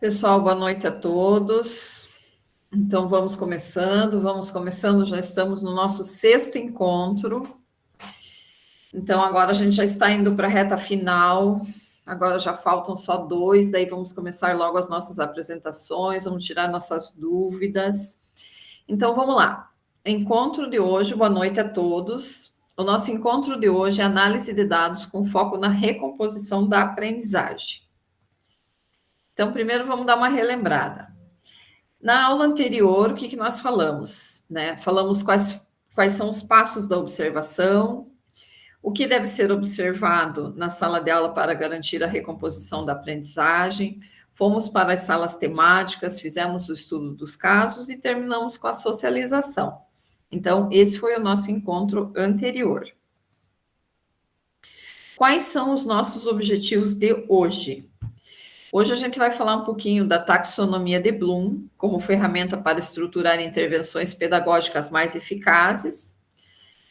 Pessoal, boa noite a todos. Então, vamos começando, já estamos no nosso sexto encontro. Então, agora a gente já está indo para a reta final, agora já faltam só 2, daí vamos começar logo as nossas apresentações, vamos tirar nossas dúvidas. Então, vamos lá. Encontro de hoje, boa noite a todos. O nosso encontro de hoje é análise de dados com foco na recomposição da aprendizagem. Então, primeiro vamos dar uma relembrada. Na aula anterior, o que nós falamos? Né? Falamos quais são os passos da observação, o que deve ser observado na sala de aula para garantir a recomposição da aprendizagem, fomos para as salas temáticas, fizemos o estudo dos casos e terminamos com a socialização. Então, esse foi o nosso encontro anterior. Quais são os nossos objetivos de hoje? Hoje a gente vai falar um pouquinho da taxonomia de Bloom, como ferramenta para estruturar intervenções pedagógicas mais eficazes.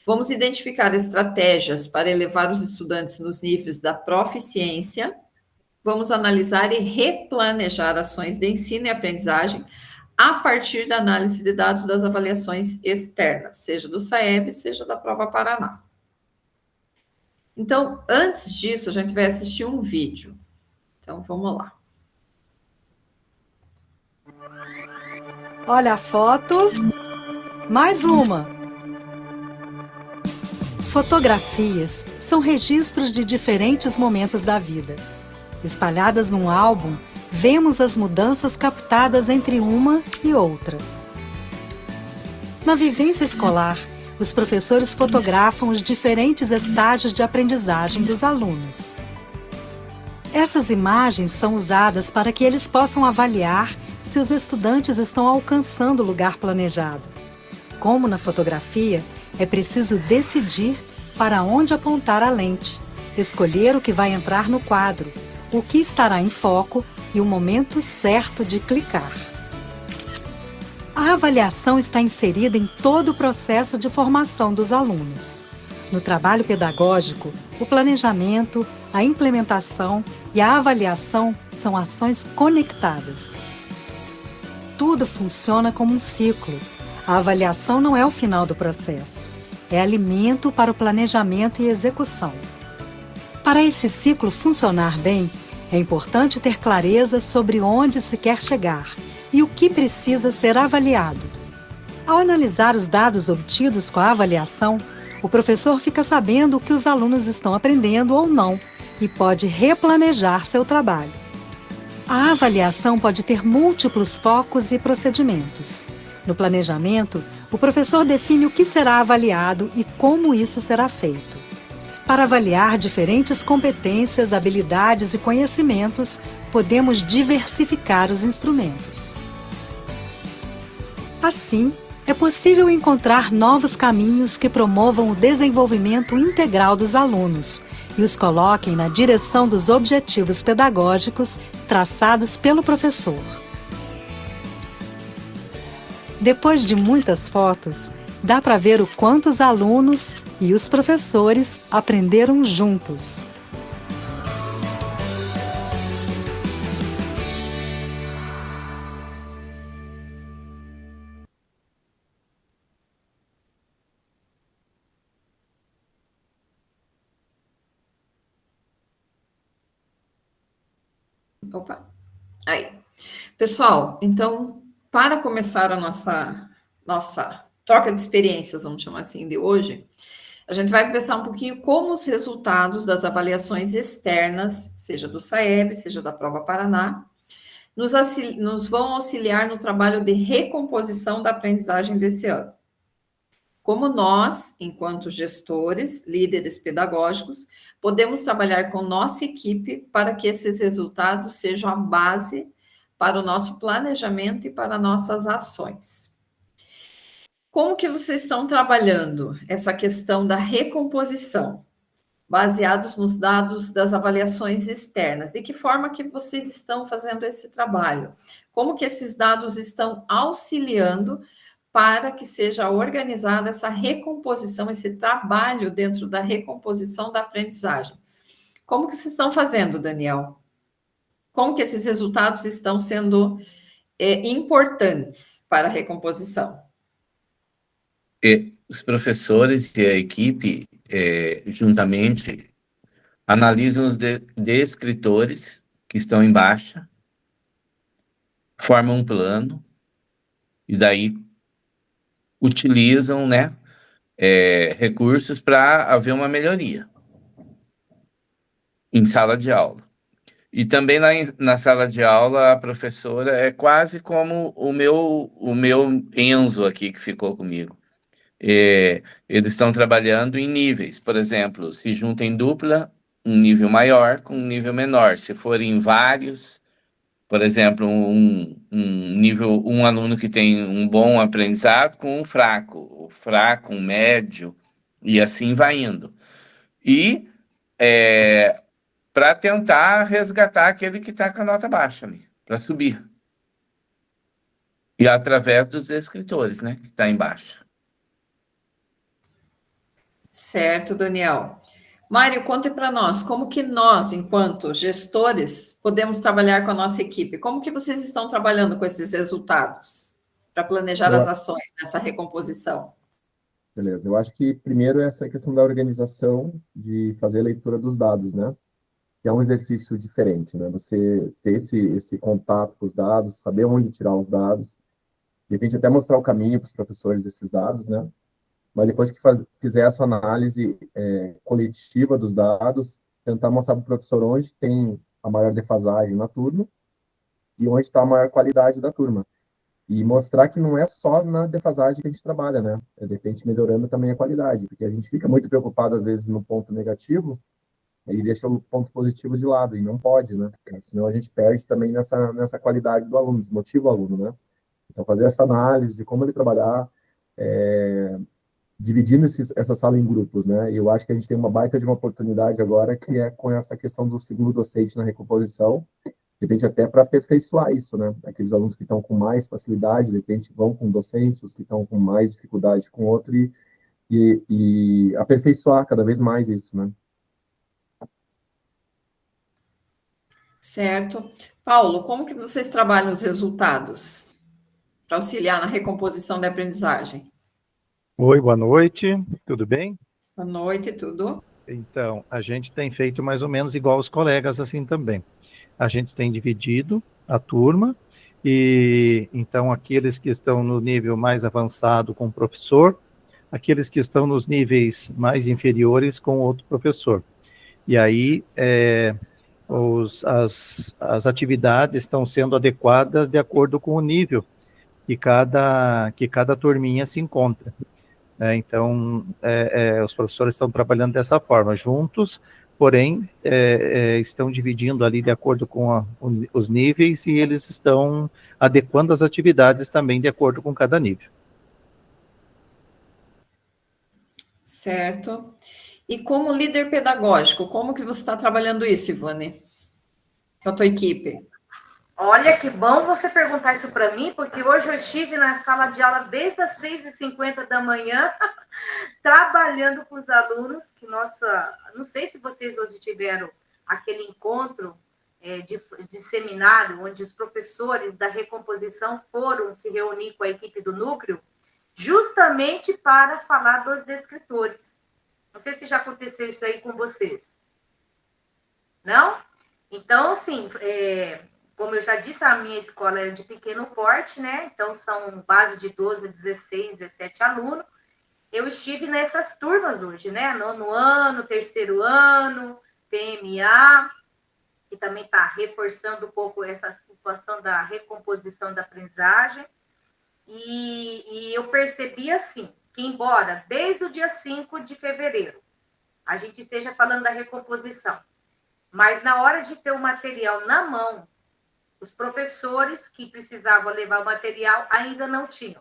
Vamos identificar estratégias para elevar os estudantes nos níveis da proficiência. Vamos analisar e replanejar ações de ensino e aprendizagem a partir da análise de dados das avaliações externas, seja do SAEB, seja da Prova Paraná. Então, antes disso, a gente vai assistir um vídeo. Então, vamos lá. Olha a foto. Mais uma. Fotografias são registros de diferentes momentos da vida. Espalhadas num álbum, vemos as mudanças captadas entre uma e outra. Na vivência escolar, os professores fotografam os diferentes estágios de aprendizagem dos alunos. Essas imagens são usadas para que eles possam avaliar se os estudantes estão alcançando o lugar planejado. Como na fotografia, é preciso decidir para onde apontar a lente, escolher o que vai entrar no quadro, o que estará em foco e o momento certo de clicar. A avaliação está inserida em todo o processo de formação dos alunos. No trabalho pedagógico, o planejamento, a implementação e a avaliação são ações conectadas. Tudo funciona como um ciclo. A avaliação não é o final do processo. É alimento para o planejamento e execução. Para esse ciclo funcionar bem, é importante ter clareza sobre onde se quer chegar e o que precisa ser avaliado. Ao analisar os dados obtidos com a avaliação, o professor fica sabendo o que os alunos estão aprendendo ou não e pode replanejar seu trabalho. A avaliação pode ter múltiplos focos e procedimentos. No planejamento, o professor define o que será avaliado e como isso será feito. Para avaliar diferentes competências, habilidades e conhecimentos, podemos diversificar os instrumentos. Assim, é possível encontrar novos caminhos que promovam o desenvolvimento integral dos alunos e os coloquem na direção dos objetivos pedagógicos traçados pelo professor. Depois de muitas fotos, dá para ver o quanto os alunos e os professores aprenderam juntos. Opa, aí. Pessoal, então, para começar a nossa troca de experiências, vamos chamar assim, de hoje, a gente vai pensar um pouquinho como os resultados das avaliações externas, seja do SAEB, seja da Prova Paraná, nos vão auxiliar no trabalho de recomposição da aprendizagem desse ano. Como nós, enquanto gestores, líderes pedagógicos, podemos trabalhar com nossa equipe para que esses resultados sejam a base para o nosso planejamento e para nossas ações. Como que vocês estão trabalhando essa questão da recomposição, baseados nos dados das avaliações externas? De que forma que vocês estão fazendo esse trabalho? Como que esses dados estão auxiliando para que seja organizada essa recomposição, esse trabalho dentro da recomposição da aprendizagem? Como que vocês estão fazendo, Daniel? Como que esses resultados estão sendo importantes para a recomposição? Os professores e a equipe, juntamente, analisam os descritores que estão em baixa, formam um plano, e daí utilizam, né, recursos para haver uma melhoria em sala de aula. E também na sala de aula, a professora é quase como o meu Enzo aqui, que ficou comigo. Eles estão trabalhando em níveis, por exemplo, se junta em dupla, um nível maior com um nível menor. Se forem vários, por exemplo, um aluno que tem um bom aprendizado com um fraco, um médio, e assim vai indo. E para tentar resgatar aquele que está com a nota baixa ali, para subir. E através dos escritores, né, que está embaixo. Certo, Daniel. Mário, conte para nós, como que nós, enquanto gestores, podemos trabalhar com a nossa equipe? Como que vocês estão trabalhando com esses resultados para planejar as ações nessa recomposição? Beleza, eu acho que primeiro essa questão da organização, de fazer a leitura dos dados, né? Que é um exercício diferente, né? Você ter esse contato com os dados, saber onde tirar os dados, de repente até mostrar o caminho para os professores desses dados, né? Mas depois que fizer essa análise coletiva dos dados, tentar mostrar para o professor onde tem a maior defasagem na turma e onde está a maior qualidade da turma. E mostrar que não é só na defasagem que a gente trabalha, né? De repente melhorando também a qualidade, porque a gente fica muito preocupado, às vezes, no ponto negativo e deixa o ponto positivo de lado, e não pode, né? Porque senão a gente perde também nessa qualidade do aluno, desmotiva o aluno, né? Então, fazer essa análise de como ele trabalhar, dividindo essa sala em grupos, né? E eu acho que a gente tem uma baita de uma oportunidade agora, que é com essa questão do segundo docente na recomposição, de repente até para aperfeiçoar isso, né? Aqueles alunos que estão com mais facilidade, de repente vão com docentes, os que estão com mais dificuldade com outro, e aperfeiçoar cada vez mais isso, né? Certo. Paulo, como que vocês trabalham os resultados para auxiliar na recomposição da aprendizagem? Oi, boa noite, tudo bem? Boa noite, tudo? Então, a gente tem feito mais ou menos igual os colegas assim também. A gente tem dividido a turma e então aqueles que estão no nível mais avançado com o professor, aqueles que estão nos níveis mais inferiores com outro professor. E aí as atividades estão sendo adequadas de acordo com o nível que cada turminha se encontra. Então, os professores estão trabalhando dessa forma, juntos, porém, estão dividindo ali de acordo com os níveis e eles estão adequando as atividades também de acordo com cada nível. Certo. E como líder pedagógico, como que você está trabalhando isso, Ivone? Com a tua equipe? Olha, que bom você perguntar isso para mim, porque hoje eu estive na sala de aula desde as 6h50 da manhã, trabalhando com os alunos, que não sei se vocês hoje tiveram aquele encontro de seminário, onde os professores da recomposição foram se reunir com a equipe do núcleo, justamente para falar dos descritores. Não sei se já aconteceu isso aí com vocês. Não? Então, assim, como eu já disse, a minha escola é de pequeno porte, né? Então, são base de 12, 16, 17 alunos. Eu estive nessas turmas hoje, né? Nono ano, terceiro ano, PMA, que também está reforçando um pouco essa situação da recomposição da aprendizagem. E eu percebi, assim, que embora desde o dia 5 de fevereiro a gente esteja falando da recomposição, mas na hora de ter o material na mão, os professores que precisavam levar o material ainda não tinham.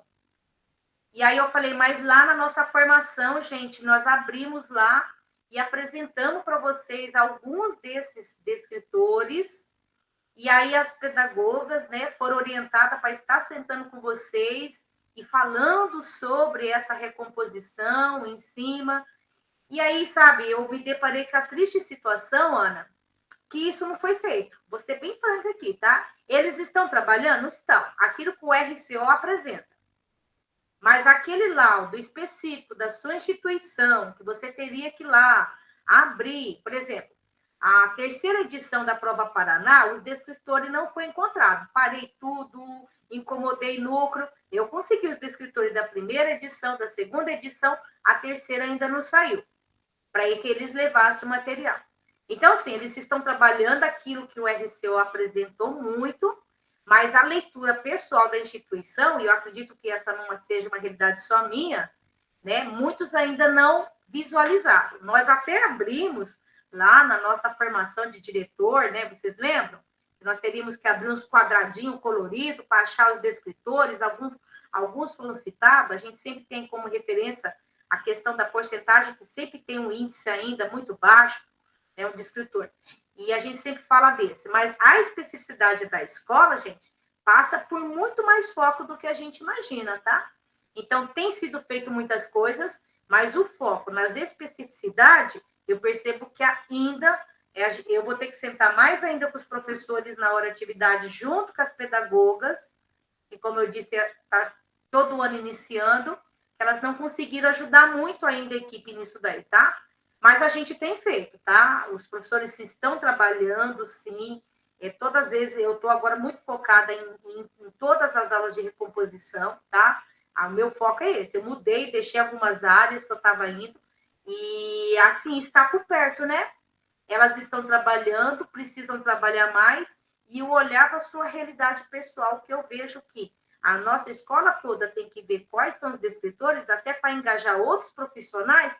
E aí eu falei, mas lá na nossa formação, gente, nós abrimos lá e apresentamos para vocês alguns desses descritores, e aí as pedagogas, né, foram orientadas para estar sentando com vocês e falando sobre essa recomposição em cima. E aí, sabe, eu me deparei com a triste situação, Ana, que isso não foi feito. Vou ser bem franca aqui, tá? Eles estão trabalhando? Estão. Aquilo que o RCO apresenta. Mas aquele laudo específico da sua instituição, que você teria que ir lá abrir, por exemplo, a terceira edição da Prova Paraná, os descritores não foi encontrado. Parei tudo, incomodei núcleo. Eu consegui os descritores da primeira edição, da segunda edição, a terceira ainda não saiu, para que eles levassem o material. Então, assim, eles estão trabalhando aquilo que o RCO apresentou muito, mas a leitura pessoal da instituição, e eu acredito que essa não seja uma realidade só minha, né? Muitos ainda não visualizaram. Nós até abrimos lá na nossa formação de diretor, né? Vocês lembram? Nós teríamos que abrir uns quadradinhos coloridos para achar os descritores, alguns foram citados, a gente sempre tem como referência a questão da porcentagem, que sempre tem um índice ainda muito baixo, né, um descritor. E a gente sempre fala desse. Mas a especificidade da escola, gente, passa por muito mais foco do que a gente imagina, tá? Então, tem sido feito muitas coisas, mas o foco nas especificidades, eu percebo que ainda, eu vou ter que sentar mais ainda com os professores na hora de atividade, junto com as pedagogas, e como eu disse, está todo ano iniciando, elas não conseguiram ajudar muito ainda a equipe nisso daí, tá? Mas a gente tem feito, tá? Os professores estão trabalhando, sim. Todas as vezes, eu estou agora muito focada em todas as aulas de recomposição, tá? O meu foco é esse. Eu mudei, deixei algumas áreas que eu estava indo. E, assim, está por perto, né? Elas estão trabalhando, precisam trabalhar mais. E o olhar para a sua realidade pessoal, que eu vejo que a nossa escola toda tem que ver quais são os descritores, até para engajar outros profissionais,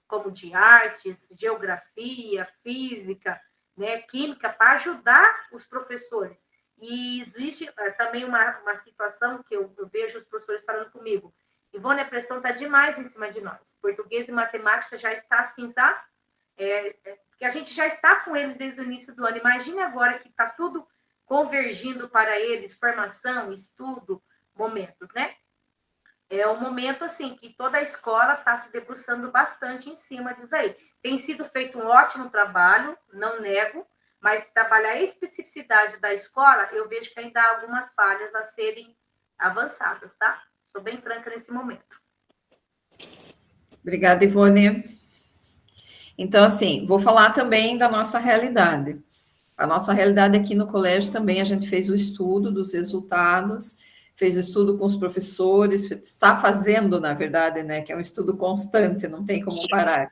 como de artes, geografia, física, né, química, para ajudar os professores. E existe também uma situação que eu vejo os professores falando comigo. Ivone, a pressão está demais em cima de nós. Português e matemática já está assim, sabe? Porque a gente já está com eles desde o início do ano. Imagine agora que está tudo convergindo para eles, formação, estudo, momentos, né? É um momento, assim, que toda a escola está se debruçando bastante em cima disso aí. Tem sido feito um ótimo trabalho, não nego, mas trabalhar a especificidade da escola, eu vejo que ainda há algumas falhas a serem avançadas, tá? Sou bem franca nesse momento. Obrigada, Ivone. Então, assim, vou falar também da nossa realidade. A nossa realidade aqui no colégio também, a gente fez o estudo dos resultados, fez estudo com os professores, está fazendo, na verdade, né, que é um estudo constante, não tem como parar.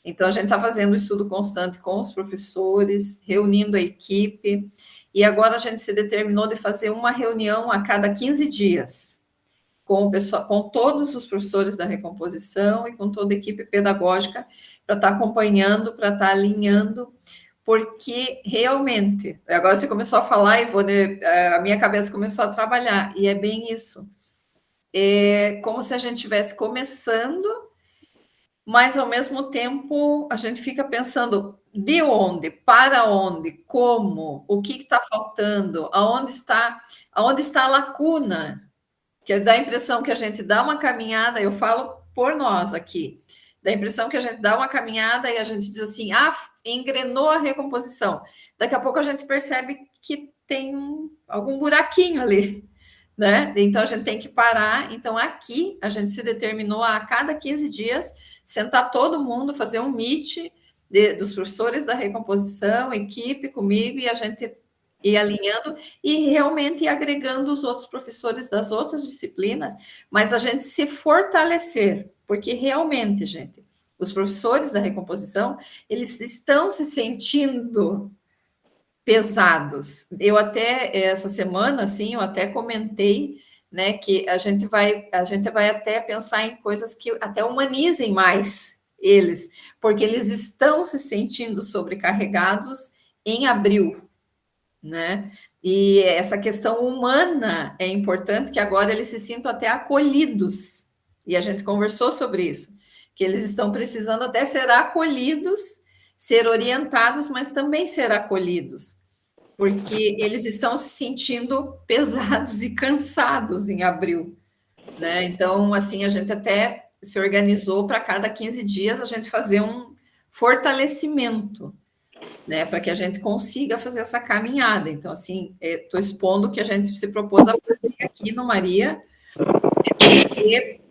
Então, a gente está fazendo um estudo constante com os professores, reunindo a equipe, e agora a gente se determinou de fazer uma reunião a cada 15 dias, com o pessoal, com todos os professores da recomposição e com toda a equipe pedagógica, para estar acompanhando, para estar alinhando, porque realmente, agora você começou a falar, Ivone, a minha cabeça começou a trabalhar, e é bem isso. É como se a gente estivesse começando, mas ao mesmo tempo a gente fica pensando de onde, para onde, como, o que está faltando, aonde está a lacuna, que dá a impressão que a gente dá uma caminhada, eu falo por nós aqui, dá a impressão que a gente dá uma caminhada e a gente diz assim, engrenou a recomposição. Daqui a pouco a gente percebe que tem algum buraquinho ali, né? Então a gente tem que parar. Então aqui a gente se determinou a cada 15 dias sentar todo mundo, fazer um meet dos professores da recomposição, equipe comigo, e a gente ir alinhando e realmente ir agregando os outros professores das outras disciplinas, mas a gente se fortalecer, porque realmente, gente, os professores da recomposição, eles estão se sentindo pesados. Eu até, essa semana, assim, eu até comentei, né, que a gente vai até pensar em coisas que até humanizem mais eles, porque eles estão se sentindo sobrecarregados em abril, né? E essa questão humana é importante, que agora eles se sintam até acolhidos, e a gente conversou sobre isso, que eles estão precisando até ser acolhidos, ser orientados, mas também ser acolhidos, porque eles estão se sentindo pesados e cansados em abril, né? Então, assim, a gente até se organizou para cada 15 dias a gente fazer um fortalecimento, né, para que a gente consiga fazer essa caminhada. Então, assim, estou expondo o que a gente se propôs a fazer aqui no Maria, e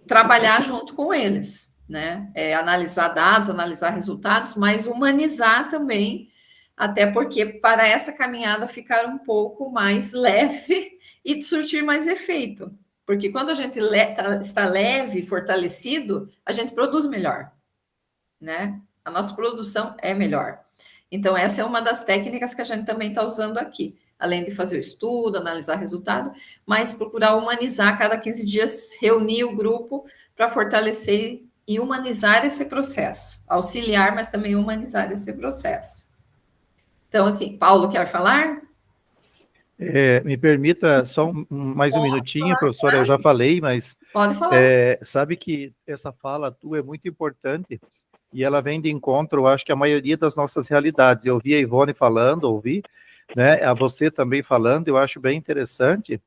trabalhar junto com eles, né? Analisar dados, analisar resultados, mas humanizar também, até porque para essa caminhada ficar um pouco mais leve e de surtir mais efeito. Porque quando a gente está leve, fortalecido, a gente produz melhor, né? A nossa produção é melhor. Então, essa é uma das técnicas que a gente também está usando aqui. Além de fazer o estudo, analisar resultado, mas procurar humanizar cada 15 dias, reunir o grupo para fortalecer e humanizar esse processo. Auxiliar, mas também humanizar esse processo. Então, assim, Paulo, quer falar? Me permita só mais um minutinho, professora, eu já falei, mas pode falar. Sabe que essa fala tua é muito importante e ela vem de encontro, eu acho que a maioria das nossas realidades. Eu ouvi a Ivone falando, né, a você também falando, eu acho bem interessante,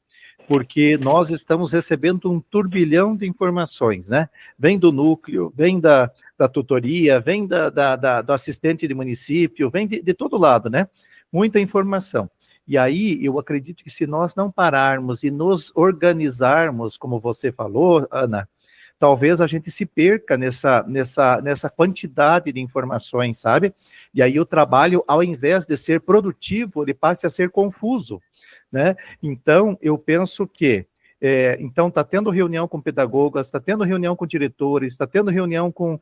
porque nós estamos recebendo um turbilhão de informações, né? Vem do núcleo, vem da tutoria, vem do assistente de município, vem de todo lado, né? Muita informação. E aí, eu acredito que se nós não pararmos e nos organizarmos, como você falou, Ana, talvez a gente se perca nessa quantidade de informações, sabe? E aí o trabalho, ao invés de ser produtivo, ele passe a ser confuso, né? Então, eu penso que então, está tendo reunião com pedagogas, está tendo reunião com diretores, está tendo reunião com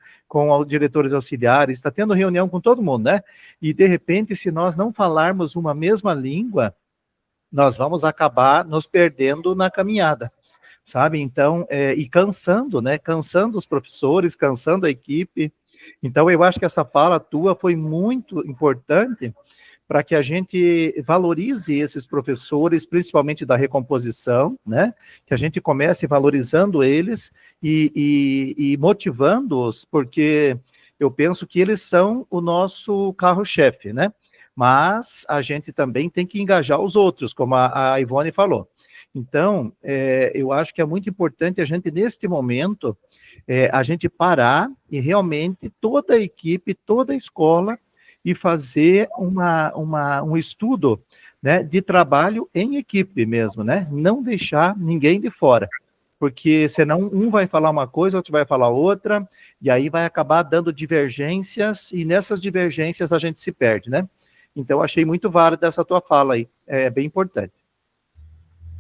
diretores auxiliares, está tendo reunião com todo mundo, né? E, de repente, se nós não falarmos uma mesma língua, nós vamos acabar nos perdendo na caminhada, sabe? Então, e cansando, né? Cansando os professores, cansando a equipe. Então, eu acho que essa fala tua foi muito importante para que a gente valorize esses professores, principalmente da recomposição, né? Que a gente comece valorizando eles e motivando-os, porque eu penso que eles são o nosso carro-chefe, né? Mas a gente também tem que engajar os outros, como a Ivone falou. Então, eu acho que é muito importante a gente, neste momento, a gente parar e realmente toda a equipe, toda a escola, e fazer um estudo, né, de trabalho em equipe mesmo, né? Não deixar ninguém de fora, porque senão um vai falar uma coisa, outro vai falar outra, e aí vai acabar dando divergências, e nessas divergências a gente se perde, né? Então, achei muito válida essa tua fala aí, é bem importante.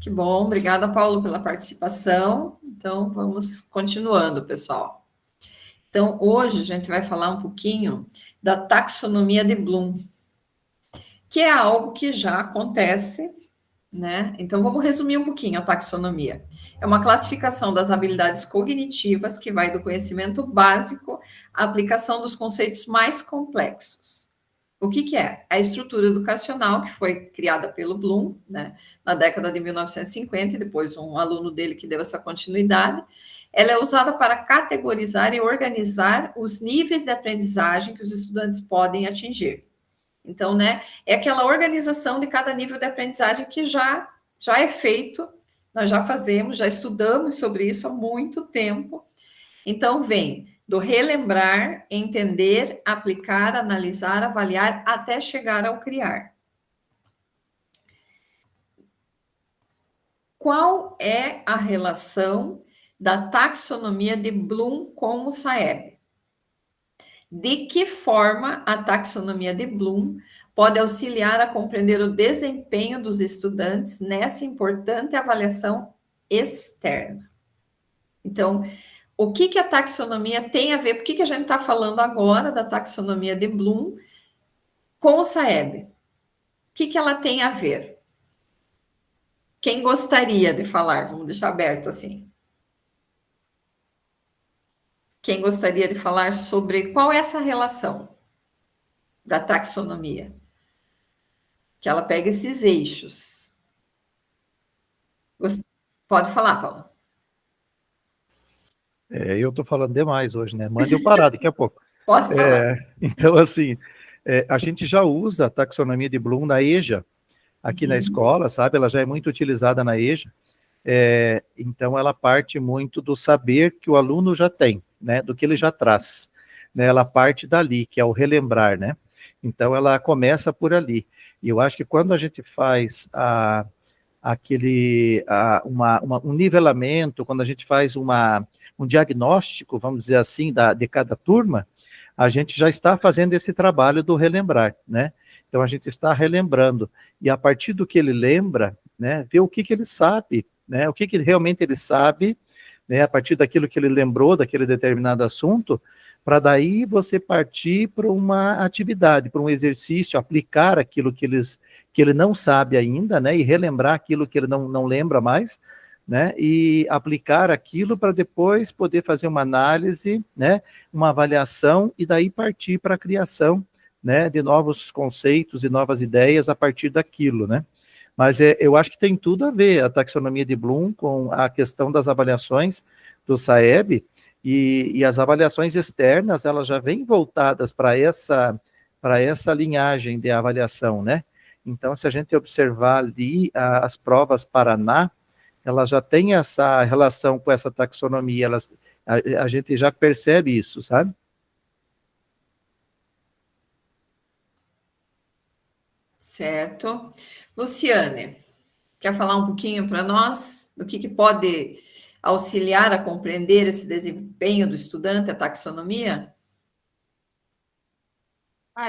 Que bom, obrigada, Paulo, pela participação. Então, vamos continuando, pessoal. Então, hoje a gente vai falar um pouquinho da taxonomia de Bloom, que é algo que já acontece, né? Então, vamos resumir um pouquinho a taxonomia. É uma classificação das habilidades cognitivas que vai do conhecimento básico à aplicação dos conceitos mais complexos. O que é? A estrutura educacional que foi criada pelo Bloom, né, na década de 1950, e depois um aluno dele que deu essa continuidade. Ela é usada para categorizar e organizar os níveis de aprendizagem que os estudantes podem atingir. Então, né, é aquela organização de cada nível de aprendizagem que já é feito, nós já fazemos, já estudamos sobre isso há muito tempo. Então, vem do relembrar, entender, aplicar, analisar, avaliar, até chegar ao criar. Qual é a relação da taxonomia de Bloom com o SAEB? De que forma a taxonomia de Bloom pode auxiliar a compreender o desempenho dos estudantes nessa importante avaliação externa? Então, o que a taxonomia tem a ver? Por que a gente está falando agora da taxonomia de Bloom com o SAEB? O que ela tem a ver? Quem gostaria de falar? Vamos deixar aberto assim. Quem gostaria de falar sobre qual é essa relação da taxonomia? Que ela pega esses eixos. Pode falar, Paulo. Eu estou falando demais hoje, né? Mande eu parar daqui a pouco. Pode falar. Então, assim, a gente já usa a taxonomia de Bloom na EJA, aqui na escola, sabe? Ela já é muito utilizada na EJA. Então, ela parte muito do saber que o aluno já tem, né? Do que ele já traz. Né? Ela parte dali, que é o relembrar, né? Então, ela começa por ali. E eu acho que quando a gente faz um nivelamento, quando a gente faz um diagnóstico, vamos dizer assim, de cada turma, a gente já está fazendo esse trabalho do relembrar, né? Então, a gente está relembrando. E a partir do que ele lembra, né, ver o que ele sabe, né, o que realmente ele sabe, né, a partir daquilo que ele lembrou, daquele determinado assunto, para daí você partir para uma atividade, para um exercício, aplicar aquilo que ele não sabe ainda, né, e relembrar aquilo que ele não lembra mais, né, e aplicar aquilo para depois poder fazer uma análise, né, uma avaliação, e daí partir para a criação, né, de novos conceitos e novas ideias a partir daquilo, né. Mas eu acho que tem tudo a ver a taxonomia de Bloom com a questão das avaliações do SAEB, e as avaliações externas, elas já vêm voltadas para essa linhagem de avaliação, né. Então, se a gente observar ali as provas Paraná, elas já têm essa relação com essa taxonomia, a gente já percebe isso, sabe? Certo. Luciane, quer falar um pouquinho para nós do que pode auxiliar a compreender esse desempenho do estudante, a taxonomia?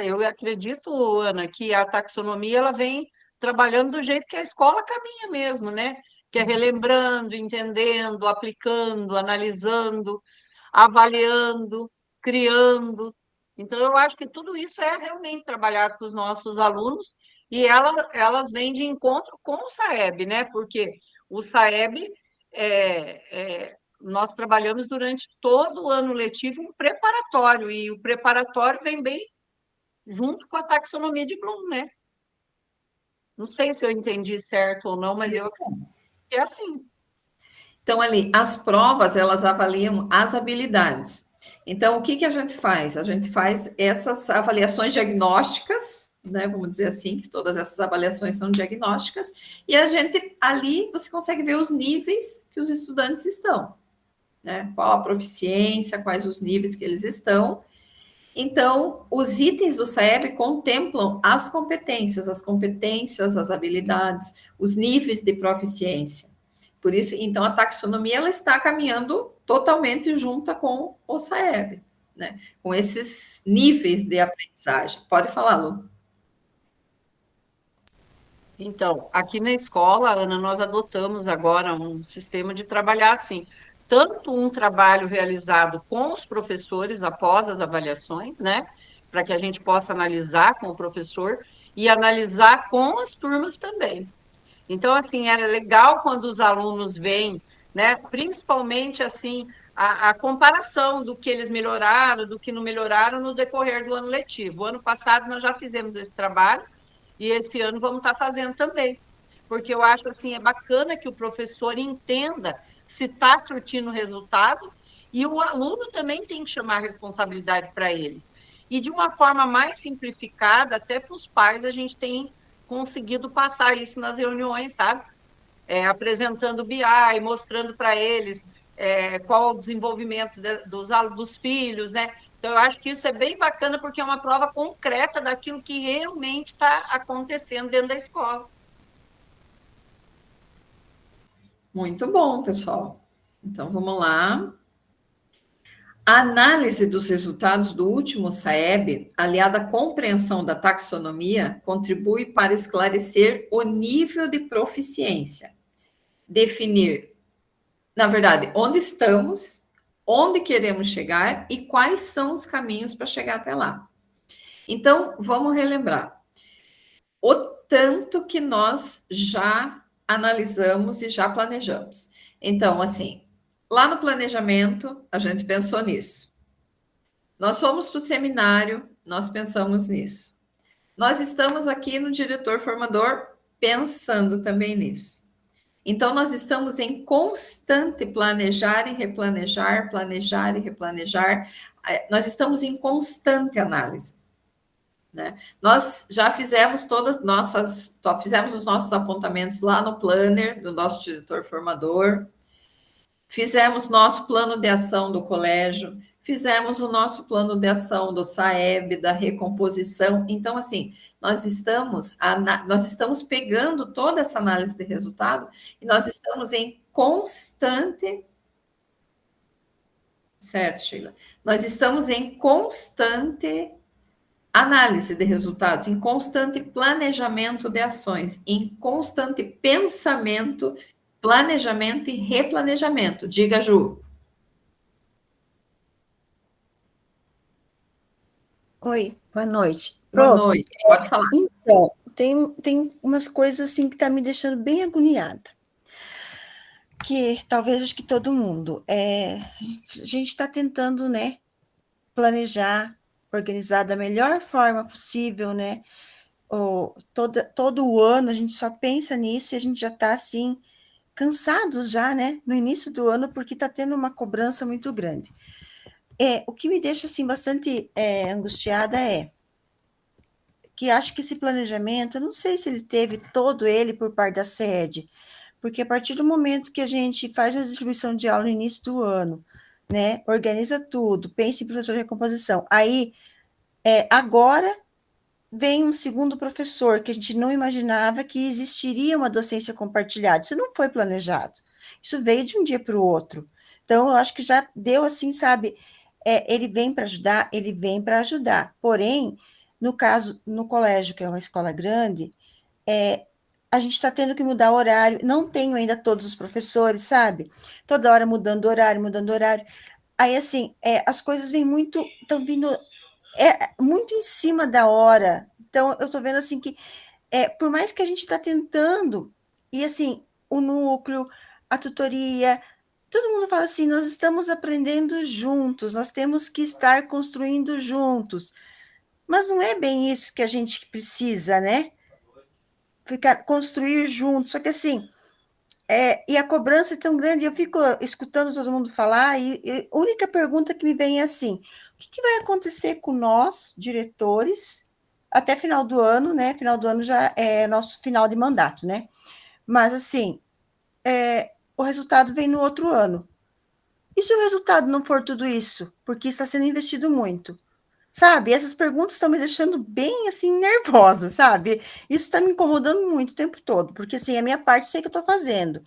Eu acredito, Ana, que a taxonomia ela vem trabalhando do jeito que a escola caminha mesmo, né? Que é relembrando, entendendo, aplicando, analisando, avaliando, criando. Então, eu acho que tudo isso é realmente trabalhado com os nossos alunos e elas vêm de encontro com o SAEB, né? Porque o SAEB, nós trabalhamos durante todo o ano letivo um preparatório, e o preparatório vem bem junto com a taxonomia de Bloom, né? Não sei se eu entendi certo ou não, mas eu acredito que é assim. Então, ali, as provas, elas avaliam as habilidades. Então, o que a gente faz? A gente faz essas avaliações diagnósticas, né? Vamos dizer assim, que todas essas avaliações são diagnósticas, e a gente, ali, você consegue ver os níveis que os estudantes estão, né? Qual a proficiência, quais os níveis que eles estão. Então, os itens do SAEB contemplam as competências, as habilidades, os níveis de proficiência. Por isso, então, a taxonomia ela está caminhando totalmente junta com o SAEB, né? Com esses níveis de aprendizagem. Pode falar, Lu. Então, aqui na escola, Ana, nós adotamos agora um sistema de trabalhar assim, tanto um trabalho realizado com os professores após as avaliações, né, para que a gente possa analisar com o professor e analisar com as turmas também. Então, assim, é legal quando os alunos veem, né, principalmente, assim, a comparação do que eles melhoraram, do que não melhoraram no decorrer do ano letivo. O ano passado nós já fizemos esse trabalho, e esse ano vamos estar fazendo também. Porque eu acho assim, é bacana que o professor entenda se está surtindo resultado, e o aluno também tem que chamar a responsabilidade para eles. E de uma forma mais simplificada, até para os pais, a gente tem conseguido passar isso nas reuniões, sabe? Apresentando o BI, mostrando para eles qual o desenvolvimento dos filhos, né? Então, eu acho que isso é bem bacana, porque é uma prova concreta daquilo que realmente está acontecendo dentro da escola. Muito bom, pessoal. Então, vamos lá. A análise dos resultados do último SAEB, aliada à compreensão da taxonomia, contribui para esclarecer o nível de proficiência, definir, na verdade, onde estamos, onde queremos chegar e quais são os caminhos para chegar até lá. Então, vamos relembrar o tanto que nós já analisamos e já planejamos. Então, assim, lá no planejamento, a gente pensou nisso. Nós fomos para o seminário, nós pensamos nisso. Nós estamos aqui no diretor formador pensando também nisso. Então, nós estamos em constante planejar e replanejar, planejar e replanejar. Nós estamos em constante análise, né? Nós já fizemos fizemos os nossos apontamentos lá no planner do nosso diretor formador, fizemos nosso plano de ação do colégio, fizemos o nosso plano de ação do SAEB, da recomposição. Então, assim, nós estamos pegando toda essa análise de resultado e nós estamos em constante... Certo, Sheila? Nós estamos em constante análise de resultados, em constante planejamento de ações, em constante pensamento, planejamento e replanejamento. Diga, Ju. Oi, boa noite. Boa noite, pode falar. Então, tem umas coisas assim que tá me deixando bem agoniada. Que talvez acho que todo mundo. A gente está tentando, né, planejar, organizar da melhor forma possível, né? Todo o ano a gente só pensa nisso e a gente já está assim, cansados já, né? No início do ano, porque está tendo uma cobrança muito grande. O que me deixa assim bastante angustiada é que acho que esse planejamento, eu não sei se ele teve todo ele por parte da sede, porque a partir do momento que a gente faz uma distribuição de aula no início do ano, né, organiza tudo, pensa em professor de recomposição, aí agora vem um segundo professor que a gente não imaginava que existiria uma docência compartilhada, isso não foi planejado, isso veio de um dia para o outro, então eu acho que já deu assim, sabe, ele vem para ajudar, porém, no caso, no colégio, que é uma escola grande, a gente está tendo que mudar o horário, não tenho ainda todos os professores, sabe? Toda hora mudando horário. Aí, assim, as coisas estão vindo muito em cima da hora. Então, eu estou vendo, assim, que por mais que a gente está tentando, e, assim, o núcleo, a tutoria, todo mundo fala assim, nós estamos aprendendo juntos, nós temos que estar construindo juntos. Mas não é bem isso que a gente precisa, né? Construir juntos. Só que assim, e a cobrança é tão grande, eu fico escutando todo mundo falar, e a única pergunta que me vem é assim: o que vai acontecer com nós, diretores, até final do ano, né? Final do ano já é nosso final de mandato, né? Mas assim, o resultado vem no outro ano. E se o resultado não for tudo isso? Porque está sendo investido muito. Sabe, essas perguntas estão me deixando bem, assim, nervosa, sabe? Isso está me incomodando muito o tempo todo, porque, assim, a minha parte sei que eu estou fazendo.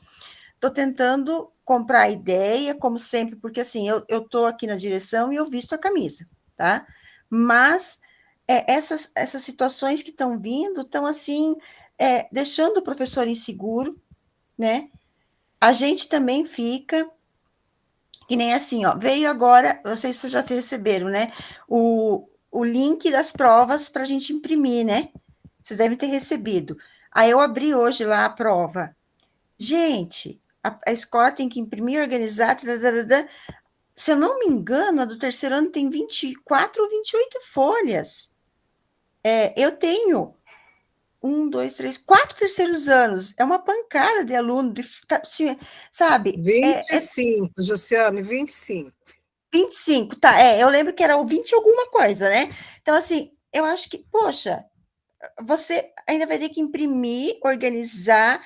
Estou tentando comprar ideia, como sempre, porque, assim, eu estou aqui na direção e eu visto a camisa, tá? Mas essas situações que estão vindo estão, assim, deixando o professor inseguro, né? A gente também fica... Que nem assim, ó, veio agora, não sei se vocês já receberam, né? O link das provas para a gente imprimir, né? Vocês devem ter recebido. Aí eu abri hoje lá a prova. Gente, a escola tem que imprimir, organizar. Se eu não me engano, a do terceiro ano tem 24 ou 28 folhas. Eu tenho 1, 2, 3, 4 terceiros anos. É uma pancada de aluno, sabe? 25, Josiane, 25. 25, tá. Eu lembro que era o 20 alguma coisa, né? Então, assim, eu acho que, poxa, você ainda vai ter que imprimir, organizar,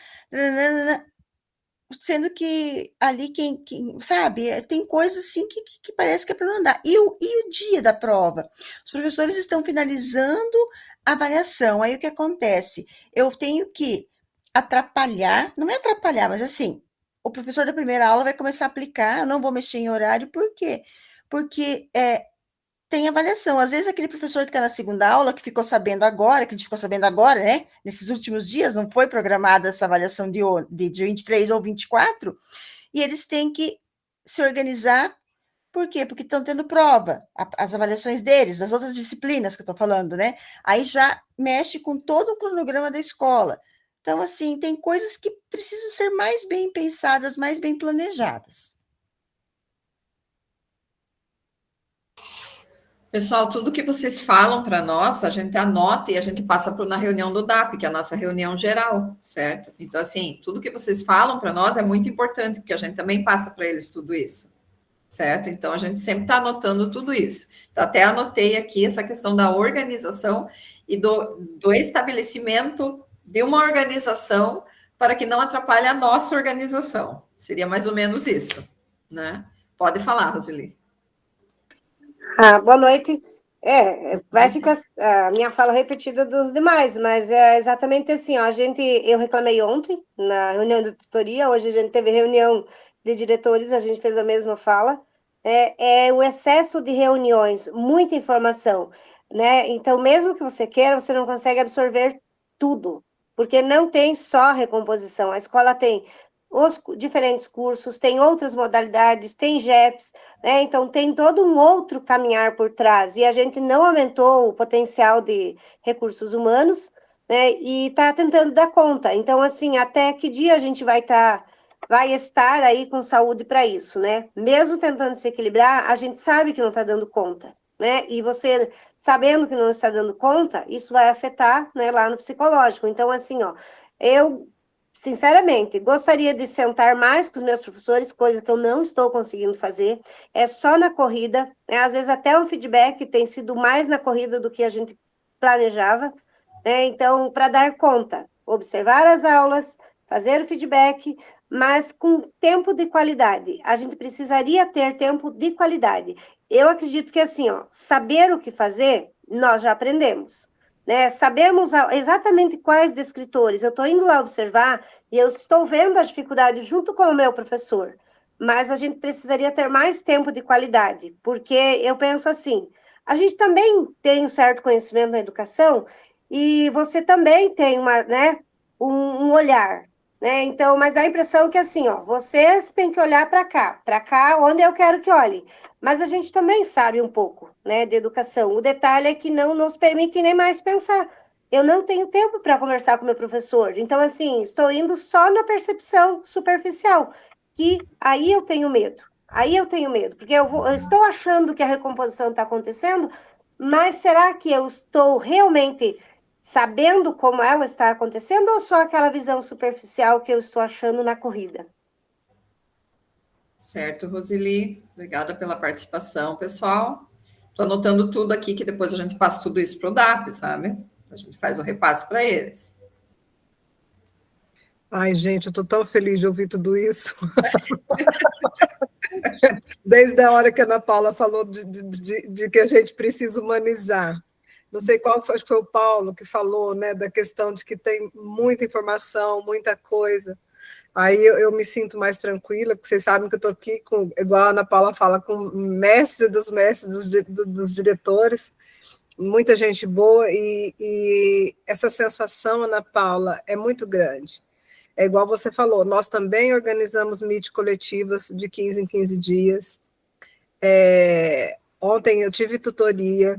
sendo que ali quem sabe, tem coisas assim que parece que é para não andar. E o dia da prova? Os professores estão finalizando a avaliação. Aí o que acontece? Eu tenho que atrapalhar, não é atrapalhar, mas assim, o professor da primeira aula vai começar a aplicar, eu não vou mexer em horário, por quê? Porque tem avaliação. Às vezes, aquele professor que está na segunda aula, que a gente ficou sabendo agora, né? Nesses últimos dias, não foi programada essa avaliação de 23 ou 24, e eles têm que se organizar. Por quê? Porque estão tendo prova, as avaliações deles, das outras disciplinas que eu estou falando, né? Aí já mexe com todo o cronograma da escola. Então, assim, tem coisas que precisam ser mais bem pensadas, mais bem planejadas. Pessoal, tudo que vocês falam para nós, a gente anota e a gente passa na reunião do DAP, que é a nossa reunião geral, certo? Então, assim, tudo que vocês falam para nós é muito importante, porque a gente também passa para eles tudo isso, certo? Então, a gente sempre está anotando tudo isso. Então, até anotei aqui essa questão da organização e do estabelecimento de uma organização para que não atrapalhe a nossa organização. Seria mais ou menos isso, né? Pode falar, Roseli. Boa noite. Vai ficar a minha fala repetida dos demais, mas é exatamente assim, ó, eu reclamei ontem na reunião de tutoria, hoje a gente teve reunião de diretores, a gente fez a mesma fala, é o excesso de reuniões, muita informação, né? Então, mesmo que você queira, você não consegue absorver tudo, porque não tem só recomposição, a escola tem os diferentes cursos, tem outras modalidades, tem JEPs, né? Então, tem todo um outro caminhar por trás, e a gente não aumentou o potencial de recursos humanos, né? E está tentando dar conta. Então, assim, até que dia a gente vai estar aí com saúde para isso, né? Mesmo tentando se equilibrar, a gente sabe que não está dando conta, né? E você, sabendo que não está dando conta, isso vai afetar, né, lá no psicológico. Então, assim, ó, eu sinceramente, gostaria de sentar mais com os meus professores, coisa que eu não estou conseguindo fazer, é só na corrida, né? Às vezes até um feedback tem sido mais na corrida do que a gente planejava, né? Então, para dar conta, observar as aulas, fazer o feedback, mas com tempo de qualidade. A gente precisaria ter tempo de qualidade. Eu acredito que, assim, ó, saber o que fazer, nós já aprendemos, né? Sabemos exatamente quais descritores. Eu estou indo lá observar e eu estou vendo a dificuldade junto com o meu professor, mas a gente precisaria ter mais tempo de qualidade, porque eu penso assim, a gente também tem um certo conhecimento na educação e você também tem né, um olhar, né? Então, mas dá a impressão que assim, ó, vocês têm que olhar para cá onde eu quero que olhe. Mas a gente também sabe um pouco, né, de educação. O detalhe é que não nos permite nem mais pensar. Eu não tenho tempo para conversar com meu professor. Então, assim, estou indo só na percepção superficial, que aí eu tenho medo. Aí eu tenho medo, porque eu estou achando que a recomposição está acontecendo, mas será que eu estou realmente sabendo como ela está acontecendo ou só aquela visão superficial que eu estou achando na corrida? Certo, Roseli. Obrigada pela participação, pessoal. Estou anotando tudo aqui, que depois a gente passa tudo isso para o DAP, sabe? A gente faz o repasse para eles. Ai, gente, eu estou tão feliz de ouvir tudo isso. Desde a hora que a Ana Paula falou de que a gente precisa humanizar. Não sei qual foi, acho que foi o Paulo que falou, né, da questão de que tem muita informação, muita coisa. Aí eu me sinto mais tranquila, porque vocês sabem que eu estou aqui, igual a Ana Paula fala, com o mestre dos mestres dos diretores, muita gente boa, e essa sensação, Ana Paula, é muito grande. É igual você falou, nós também organizamos meet coletivas de 15 em 15 dias. Ontem eu tive tutoria,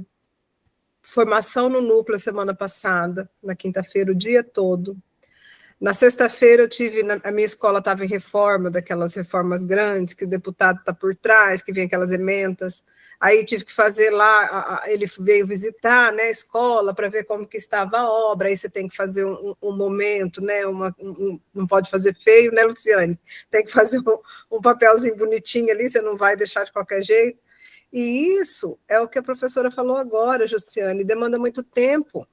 formação no núcleo semana passada, na quinta-feira, o dia todo. Na sexta-feira a minha escola estava em reforma, daquelas reformas grandes, que o deputado está por trás, que vem aquelas emendas. Aí tive que fazer lá, ele veio visitar, né, a escola para ver como que estava a obra, aí você tem que fazer um momento, né, não pode fazer feio, né, Luciane? Tem que fazer um papelzinho bonitinho ali, você não vai deixar de qualquer jeito. E isso é o que a professora falou agora, Josiane, demanda muito tempo.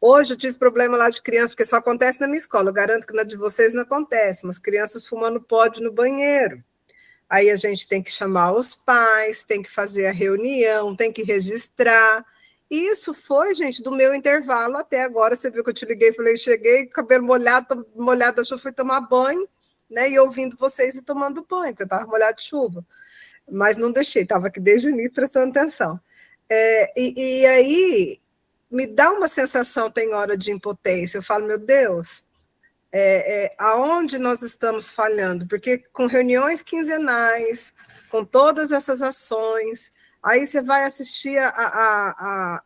Hoje eu tive problema lá de criança, porque só acontece na minha escola, eu garanto que na de vocês não acontece, mas crianças fumando pod no banheiro. Aí a gente tem que chamar os pais, tem que fazer a reunião, tem que registrar. E isso foi, gente, do meu intervalo até agora. Você viu que eu te liguei, falei, cheguei, cabelo molhado, eu fui tomar banho, né? E ouvindo vocês e tomando banho, porque eu estava molhado de chuva. Mas não deixei, estava aqui desde o início prestando atenção. E aí me dá uma sensação, tem hora de impotência. Eu falo, meu Deus, aonde nós estamos falhando? Porque com reuniões quinzenais, com todas essas ações, aí você vai assistir a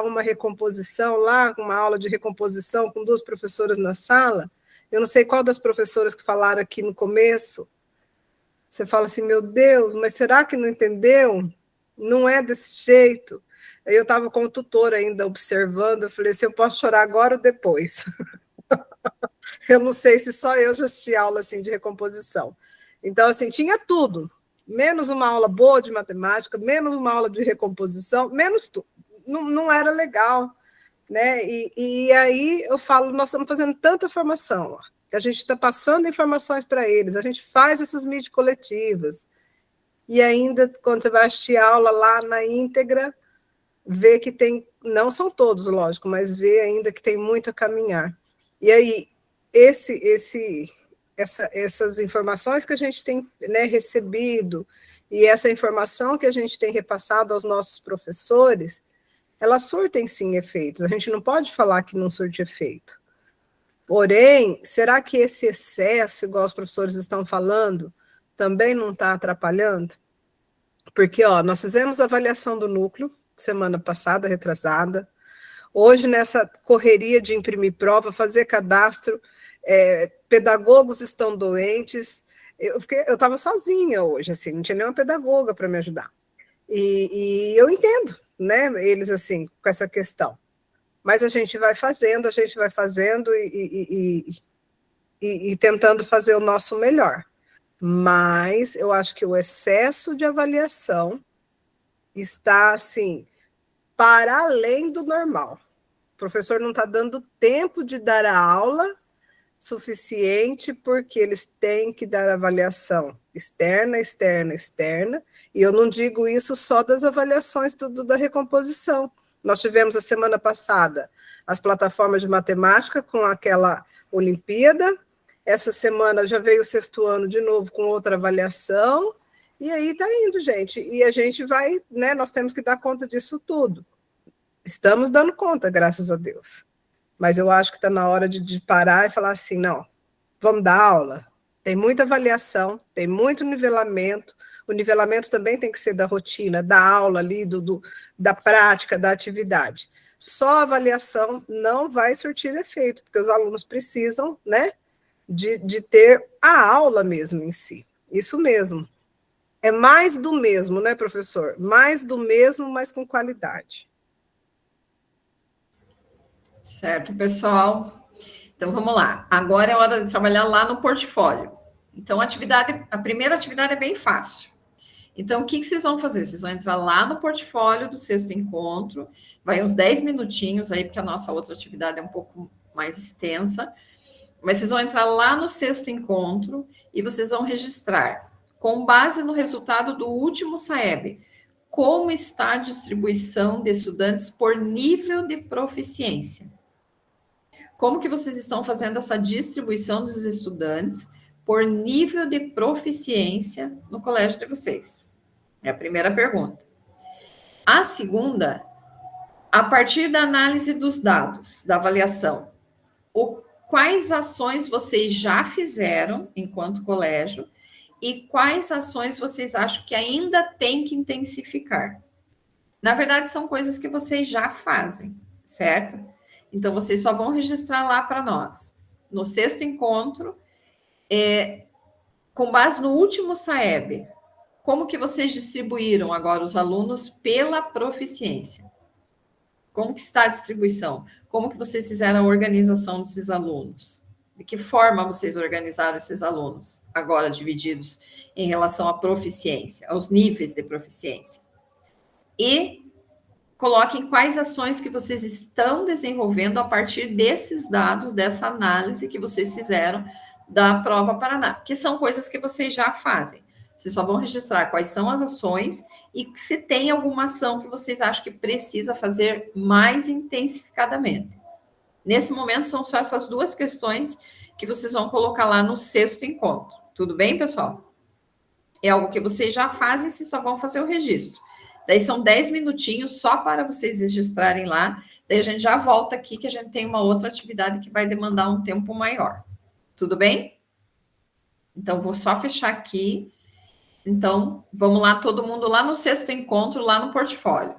uma recomposição lá, uma aula de recomposição com 2 professoras na sala. Eu não sei qual das professoras que falaram aqui no começo. Você fala assim, meu Deus, mas será que não entendeu? Não é desse jeito. Eu estava com o tutor ainda observando, eu falei assim, eu posso chorar agora ou depois? Eu não sei se só eu já assisti aula assim, de recomposição. Então, assim, tinha tudo, menos uma aula boa de matemática, menos uma aula de recomposição, menos tudo. Não era legal, né? E aí eu falo, nós estamos fazendo tanta formação, ó, a gente está passando informações para eles, a gente faz essas mídias coletivas, e ainda, quando você vai assistir a aula lá na íntegra, vê que tem, não são todos, lógico, mas vê ainda que tem muito a caminhar. E aí, essas informações que a gente tem, né, recebido, e essa informação que a gente tem repassado aos nossos professores, elas surtem sim efeitos, a gente não pode falar que não surte efeito. Porém, será que esse excesso, igual os professores estão falando, também não está atrapalhando? Porque, ó, nós fizemos avaliação do núcleo, semana passada, retrasada. Hoje, nessa correria de imprimir prova, fazer cadastro, pedagogos estão doentes. Eu estava sozinha hoje, assim, não tinha nenhuma pedagoga para me ajudar. E eu entendo, né, eles, assim, com essa questão. Mas a gente vai fazendo e tentando fazer o nosso melhor. Mas eu acho que o excesso de avaliação está, assim, para além do normal. O professor não está dando tempo de dar a aula suficiente, porque eles têm que dar avaliação externa, e eu não digo isso só das avaliações da recomposição. Nós tivemos a semana passada as plataformas de matemática com aquela Olimpíada, essa semana já veio o 6º ano de novo com outra avaliação, e aí está indo, gente, e a gente vai, né, nós temos que dar conta disso tudo. Estamos dando conta, graças a Deus. Mas eu acho que está na hora de parar e falar assim, não, vamos dar aula. Tem muita avaliação, tem muito nivelamento. O nivelamento também tem que ser da rotina, da aula ali, da prática, da atividade. Só a avaliação não vai surtir efeito, porque os alunos precisam, né, de ter a aula mesmo em si. Isso mesmo. É mais do mesmo, né, professor? Mais do mesmo, mas com qualidade. Certo, pessoal. Então, vamos lá. Agora é hora de trabalhar lá no portfólio. Então, a primeira atividade é bem fácil. Então, o que vocês vão fazer? Vocês vão entrar lá no portfólio do 6º encontro, vai uns 10 minutinhos aí, porque a nossa outra atividade é um pouco mais extensa, mas vocês vão entrar lá no 6º encontro e vocês vão registrar, com base no resultado do último SAEB, como está a distribuição de estudantes por nível de proficiência. Como que vocês estão fazendo essa distribuição dos estudantes por nível de proficiência no colégio de vocês? É a primeira pergunta. A segunda, a partir da análise dos dados, da avaliação, quais ações vocês já fizeram enquanto colégio e quais ações vocês acham que ainda tem que intensificar? Na verdade, são coisas que vocês já fazem, certo? Então, vocês só vão registrar lá para nós. No 6º encontro, com base no último SAEB, como que vocês distribuíram agora os alunos pela proficiência? Como que está a distribuição? Como que vocês fizeram a organização desses alunos? De que forma vocês organizaram esses alunos, agora divididos em relação à proficiência, aos níveis de proficiência? E coloquem quais ações que vocês estão desenvolvendo a partir desses dados, dessa análise que vocês fizeram da Prova Paraná, que são coisas que vocês já fazem. Vocês só vão registrar quais são as ações e se tem alguma ação que vocês acham que precisa fazer mais intensificadamente. Nesse momento, são só essas duas questões que vocês vão colocar lá no 6º encontro. Tudo bem, pessoal? É algo que vocês já fazem, vocês só vão fazer o registro. Daí são 10 minutinhos só para vocês registrarem lá. Daí a gente já volta aqui, que a gente tem uma outra atividade que vai demandar um tempo maior. Tudo bem? Então, vou só fechar aqui. Então, vamos lá, todo mundo lá no 6º encontro, lá no portfólio.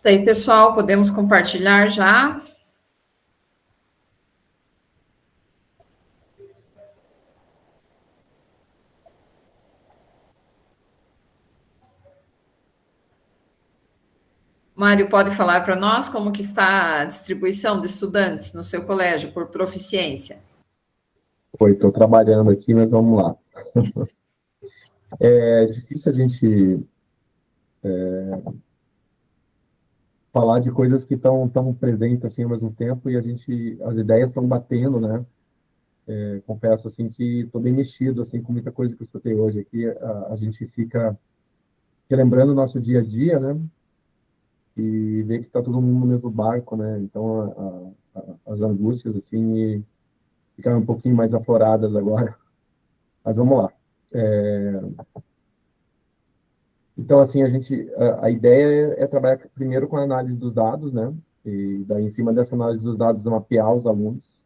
Daí, pessoal, podemos compartilhar já. Mário, pode falar para nós como que está a distribuição de estudantes no seu colégio por proficiência? Oi, estou trabalhando aqui, mas vamos lá. É difícil a gente falar de coisas que estão tão presentes assim ao mesmo tempo e as ideias estão batendo, né? Confesso assim que estou bem mexido assim com muita coisa que eu escutei hoje aqui. A gente fica relembrando o nosso dia a dia, né? E ver que está todo mundo no mesmo barco, né? Então as angústias assim ficaram um pouquinho mais afloradas agora. Mas vamos lá. Então, assim, a ideia é trabalhar primeiro com a análise dos dados, né? E daí, em cima dessa análise dos dados, mapear os alunos.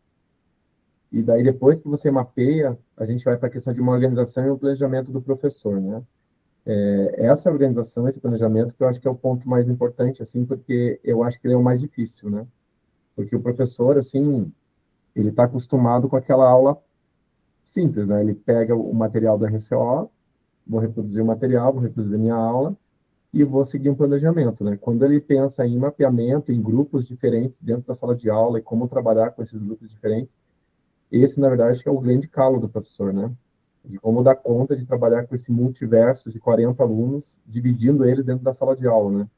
E daí, depois que você mapeia, a gente vai para a questão de uma organização e um planejamento do professor, né? Essa organização, esse planejamento, que eu acho que é o ponto mais importante, assim, porque eu acho que ele é o mais difícil, né? Porque o professor, assim, ele está acostumado com aquela aula simples, né? Ele pega o material da RCO, vou reproduzir o material, vou reproduzir a minha aula e vou seguir um planejamento, né? Quando ele pensa em mapeamento, em grupos diferentes dentro da sala de aula e como trabalhar com esses grupos diferentes, esse, na verdade, acho que é o grande calo do professor, né? De como dar conta de trabalhar com esse multiverso de 40 alunos, dividindo eles dentro da sala de aula, né?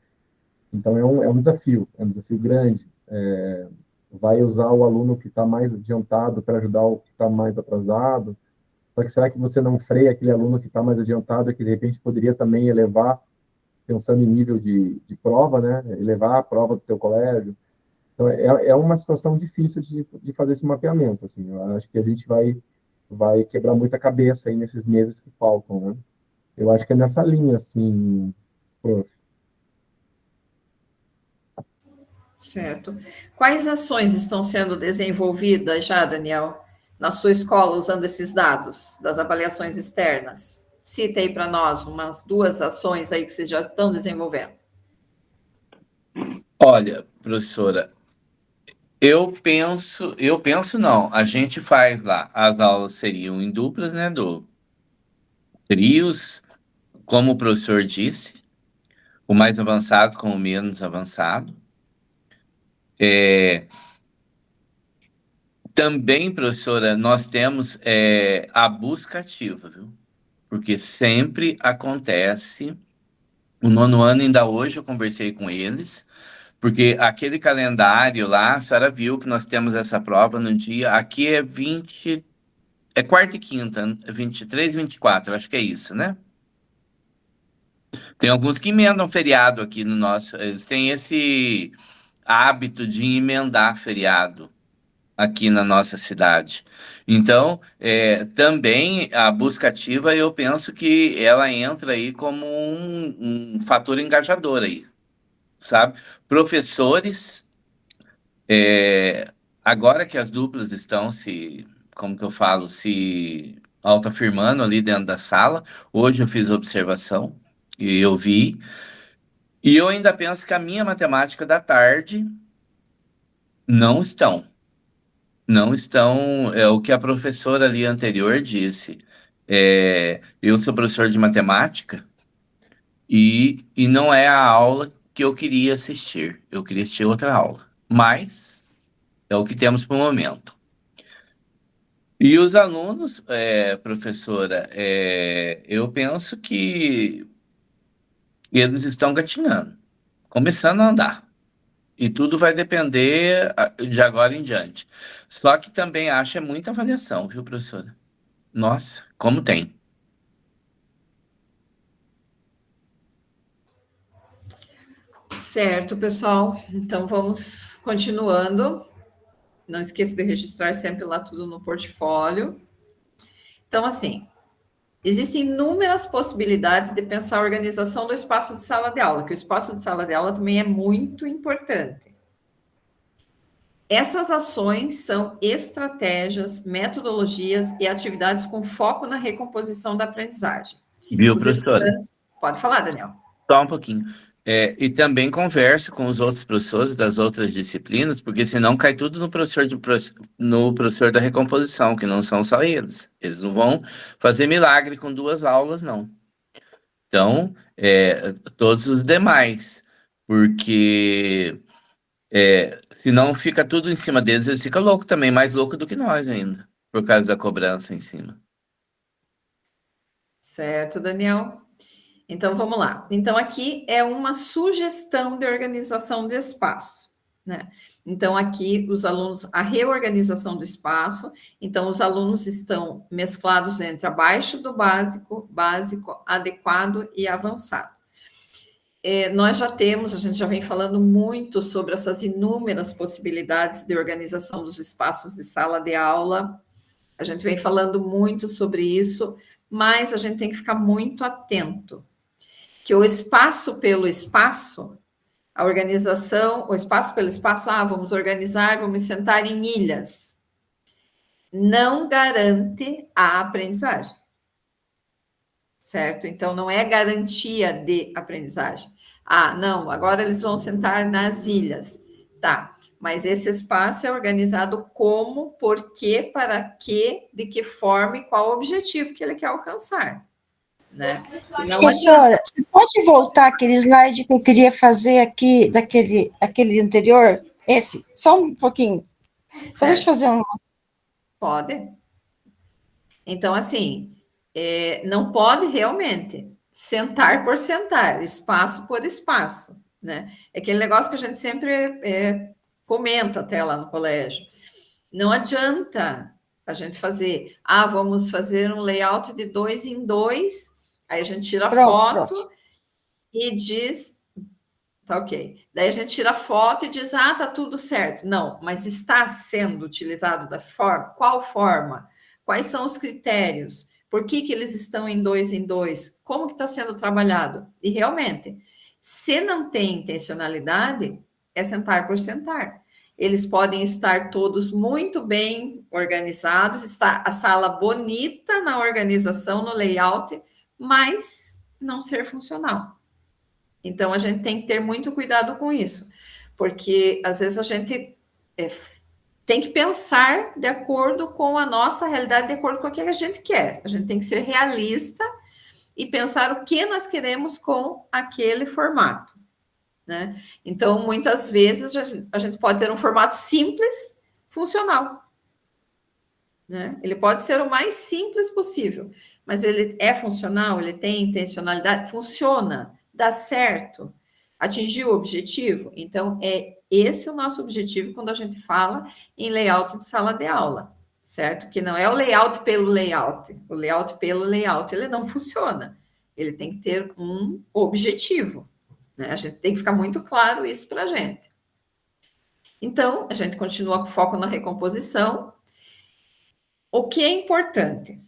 Então, é um desafio grande. Vai usar o aluno que está mais adiantado para ajudar o que está mais atrasado. Só que será que você não freia aquele aluno que está mais adiantado e que, de repente, poderia também elevar, pensando em nível de prova, né? Elevar a prova do teu colégio. Então, é uma situação difícil de fazer esse mapeamento, assim. Eu acho que a gente vai quebrar muita cabeça aí nesses meses que faltam, né? Eu acho que é nessa linha, assim, prof. Certo. Quais ações estão sendo desenvolvidas já, Daniel, na sua escola, usando esses dados das avaliações externas? Cita aí para nós umas 2 ações aí que vocês já estão desenvolvendo. Olha, professora, eu penso não, a gente faz lá, as aulas seriam em duplas, né, do trios, como o professor disse, o mais avançado com o menos avançado. Também, professora, nós temos a busca ativa, viu? Porque sempre acontece, o 9º ano, ainda hoje eu conversei com eles, porque aquele calendário lá, a senhora viu que nós temos essa prova no dia, aqui é quarta e quinta, 23 e 24, acho que é isso, né? Tem alguns que emendam feriado aqui no nosso, eles têm esse hábito de emendar feriado aqui na nossa cidade. Então, também a busca ativa, eu penso que ela entra aí como um fator engajador aí, sabe? Professores, agora que as duplas estão como que eu falo, se autoafirmando ali dentro da sala, hoje eu fiz observação e eu vi, e eu ainda penso que a minha matemática da tarde não estão, é o que a professora ali anterior disse. Eu sou professor de matemática e não é a aula que eu queria assistir. Eu queria assistir outra aula, mas é o que temos para o momento. E os alunos, professora, eu penso que eles estão gatinhando, começando a andar. E tudo vai depender de agora em diante. Só que também acho muita avaliação, viu, professora? Nossa, como tem. Certo, pessoal. Então, vamos continuando. Não esqueça de registrar sempre lá tudo no portfólio. Então, assim, existem inúmeras possibilidades de pensar a organização do espaço de sala de aula, que o espaço de sala de aula também é muito importante. Essas ações são estratégias, metodologias e atividades com foco na recomposição da aprendizagem. Viu, professora? Pode falar, Daniel. Só um pouquinho. E também converso com os outros professores das outras disciplinas, porque senão cai tudo no professor da recomposição, que não são só eles. Eles não vão fazer milagre com 2 aulas, não. Então, todos os demais, porque senão fica tudo em cima deles, eles ficam loucos também, mais louco do que nós ainda, por causa da cobrança em cima. Certo, Daniel? Então, vamos lá. Então, aqui é uma sugestão de organização do espaço, né? Então, aqui, os alunos, a reorganização do espaço, então, os alunos estão mesclados entre abaixo do básico, adequado e avançado. Nós já temos, a gente já vem falando muito sobre essas inúmeras possibilidades de organização dos espaços de sala de aula, a gente vem falando muito sobre isso, mas a gente tem que ficar muito atento, que o espaço pelo espaço, a organização, o espaço pelo espaço, vamos organizar, vamos sentar em ilhas, não garante a aprendizagem, certo? Então, não é garantia de aprendizagem. Não, agora eles vão sentar nas ilhas, tá, mas esse espaço é organizado como, por quê, para quê, de que forma e qual o objetivo que ele quer alcançar. Né? Professora, você pode voltar aquele slide que eu queria fazer aqui, aquele anterior? Esse, só um pouquinho. Só deixa eu fazer um. Pode. Então, assim, não pode realmente sentar por sentar, espaço por espaço, né? É aquele negócio que a gente sempre comenta até lá no colégio. Não adianta a gente fazer, vamos fazer um layout de 2 em 2, aí a gente tira foto e diz, tá ok. Daí a gente tira foto e diz, tá tudo certo. Não, mas está sendo utilizado da forma, qual forma? Quais são os critérios? Por que eles estão em 2 em 2? Como que está sendo trabalhado? E realmente, se não tem intencionalidade, é sentar por sentar. Eles podem estar todos muito bem organizados, está a sala bonita na organização, no layout, mas não ser funcional. Então, a gente tem que ter muito cuidado com isso, porque às vezes a gente tem que pensar de acordo com a nossa realidade, de acordo com o que a gente quer. A gente tem que ser realista e pensar o que nós queremos com aquele formato, né? Então, muitas vezes, a gente pode ter um formato simples, funcional, né? Ele pode ser o mais simples possível, mas ele é funcional, ele tem intencionalidade, funciona, dá certo, atingiu o objetivo. Então, esse o nosso objetivo quando a gente fala em layout de sala de aula, certo? Que não é o layout pelo layout. O layout pelo layout, ele não funciona. Ele tem que ter um objetivo, né? A gente tem que ficar muito claro isso para a gente. Então, a gente continua com foco na recomposição. O que é importante?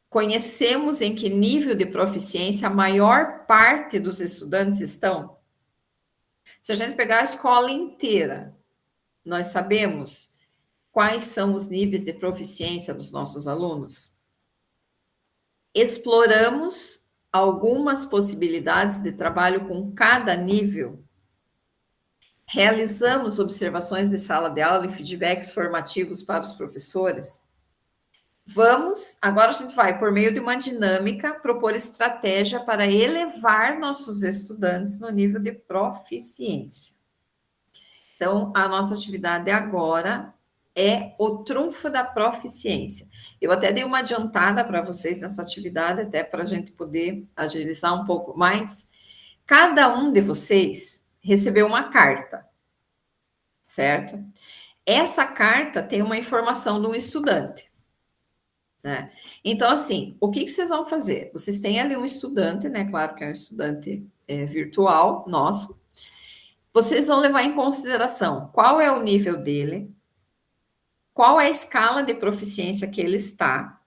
Conhecemos em que nível de proficiência a maior parte dos estudantes estão? Se a gente pegar a escola inteira, nós sabemos quais são os níveis de proficiência dos nossos alunos? Exploramos algumas possibilidades de trabalho com cada nível? Realizamos observações de sala de aula e feedbacks formativos para os professores? Agora a gente vai, por meio de uma dinâmica, propor estratégia para elevar nossos estudantes no nível de proficiência. Então, a nossa atividade agora é o trunfo da proficiência. Eu até dei uma adiantada para vocês nessa atividade, até para a gente poder agilizar um pouco mais. Cada um de vocês recebeu uma carta, certo? Essa carta tem uma informação de um estudante, né? Então, assim, o que vocês vão fazer? Vocês têm ali um estudante, né? Claro que é um estudante virtual nosso. Vocês vão levar em consideração qual é o nível dele, qual é a escala de proficiência que ele está,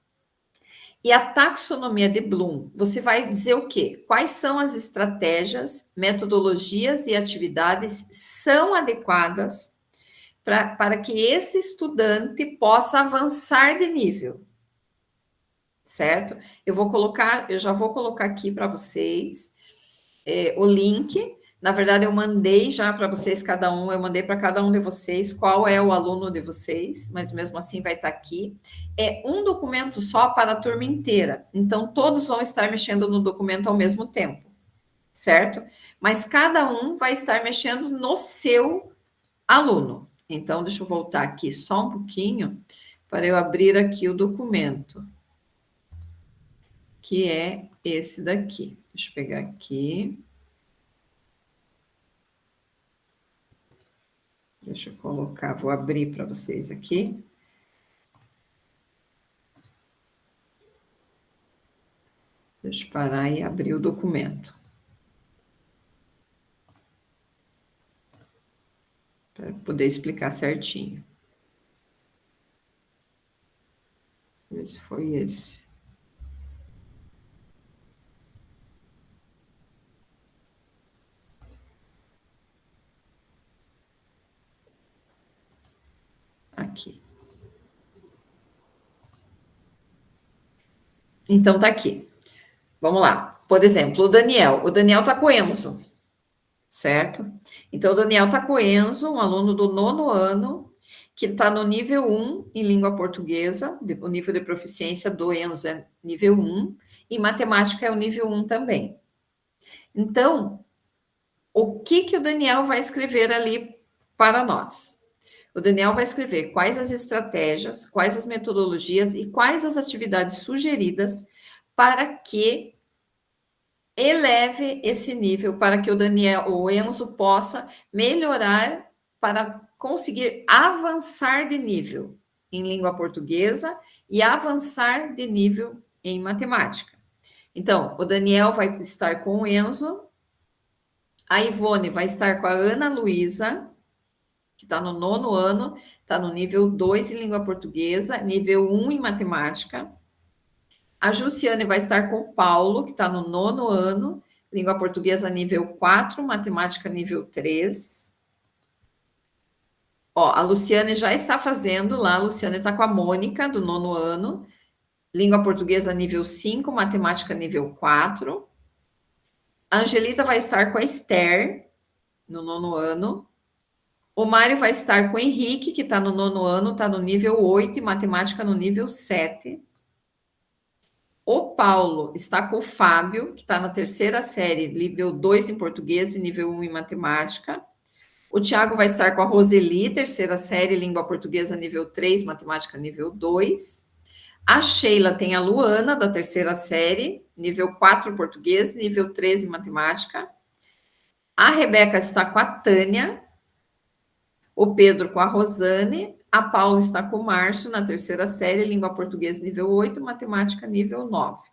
e a taxonomia de Bloom. Você vai dizer o quê? Quais são as estratégias, metodologias e atividades são adequadas para que esse estudante possa avançar de nível, certo? Eu já vou colocar aqui para vocês o link. Na verdade, eu mandei já para vocês, eu mandei para cada um de vocês qual é o aluno de vocês, mas mesmo assim vai estar aqui. É um documento só para a turma inteira, então todos vão estar mexendo no documento ao mesmo tempo, certo? Mas cada um vai estar mexendo no seu aluno. Então, deixa eu voltar aqui só um pouquinho para eu abrir aqui o documento, que é esse daqui. Deixa eu pegar aqui. Deixa eu colocar, vou abrir para vocês aqui. Deixa eu parar e abrir o documento. Para poder explicar certinho. Ver se foi esse. Aqui. Então, tá aqui. Vamos lá. Por exemplo, o Daniel. O Daniel tá com o Enzo, certo? Então, o Daniel tá com o Enzo, um aluno do 9º ano, que está no nível 1 em língua portuguesa, o nível de proficiência do Enzo é nível 1, e matemática é o nível 1 também. Então, o que o Daniel vai escrever ali para nós? O Daniel vai escrever quais as estratégias, quais as metodologias e quais as atividades sugeridas para que eleve esse nível, para que o Enzo possa melhorar para conseguir avançar de nível em língua portuguesa e avançar de nível em matemática. Então, o Daniel vai estar com o Enzo, a Ivone vai estar com a Ana Luísa, que está no 9º ano, está no nível 2 em língua portuguesa, nível 1 em matemática. A Jussiane vai estar com o Paulo, que está no 9º ano, língua portuguesa nível 4, matemática nível 3. Ó, a Luciane já está fazendo lá, a Luciane está com a Mônica, do 9º ano, língua portuguesa nível 5, matemática nível 4. A Angelita vai estar com a Esther, no 9º ano. O Mário vai estar com o Henrique, que está no 9º ano, está no nível 8, e matemática no nível 7. O Paulo está com o Fábio, que está na 3ª série, nível 2 em português e nível 1 em matemática. O Tiago vai estar com a Roseli, 3ª série, língua portuguesa nível 3, matemática nível 2. A Sheila tem a Luana, da 3ª série, nível 4 em português, nível 3 em matemática. A Rebeca está com a Tânia. O Pedro com a Rosane. A Paula está com o Márcio, na 3ª série, língua portuguesa nível 8, matemática nível 9.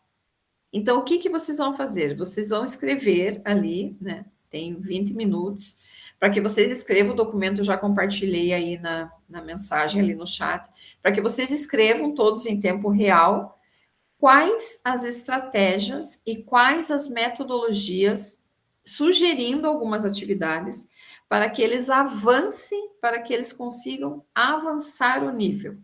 Então, o que vocês vão fazer? Vocês vão escrever ali, né? Tem 20 minutos, para que vocês escrevam o documento, eu já compartilhei aí na mensagem, ali no chat, para que vocês escrevam todos em tempo real quais as estratégias e quais as metodologias, sugerindo algumas atividades, para que eles avancem, para que eles consigam avançar o nível,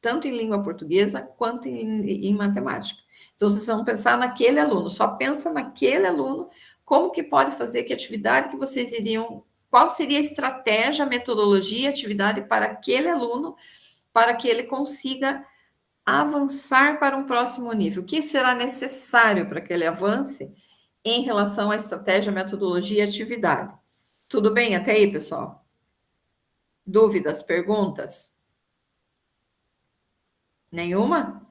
tanto em língua portuguesa quanto em matemática. Então, vocês vão pensar naquele aluno, só pensa naquele aluno, como que pode fazer, que atividade que vocês iriam, qual seria a estratégia, metodologia, atividade para aquele aluno, para que ele consiga avançar para um próximo nível. O que será necessário para que ele avance em relação à estratégia, metodologia e atividade? Tudo bem até aí, pessoal? Dúvidas, perguntas? Nenhuma?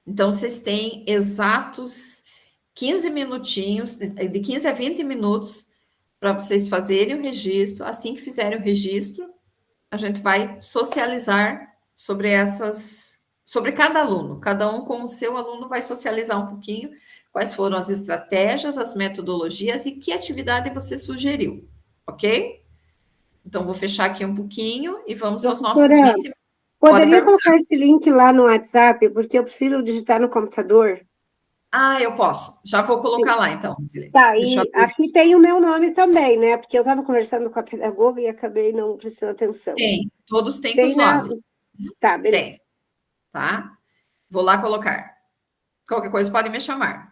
Então, vocês têm exatos 15 minutinhos, de 15 a 20 minutos, para vocês fazerem o registro. Assim que fizerem o registro, a gente vai socializar sobre cada aluno. Cada um com o seu aluno vai socializar um pouquinho quais foram as estratégias, as metodologias e que atividade você sugeriu, ok? Então, vou fechar aqui um pouquinho e vamos aos nossos 20. Poderia colocar esse link lá no WhatsApp, porque eu prefiro digitar no computador. Ah, eu posso. Já vou colocar lá, então, Zilene. Tá, e aqui tem o meu nome também, né? Porque eu estava conversando com a pedagoga e acabei não prestando atenção. Tem, todos têm os nomes. Tá, beleza. Tem, tá? Vou lá colocar. Qualquer coisa pode me chamar.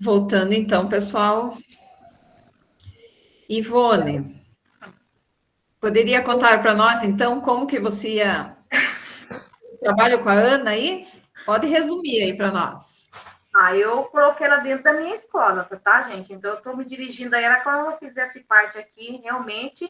Voltando então, pessoal. Ivone, poderia contar para nós, então, como que você ia... Trabalho com a Ana aí? Pode resumir aí para nós. Eu coloquei ela dentro da minha escola, tá, gente? Então, eu estou me dirigindo a ela quando ela fizesse parte aqui, realmente,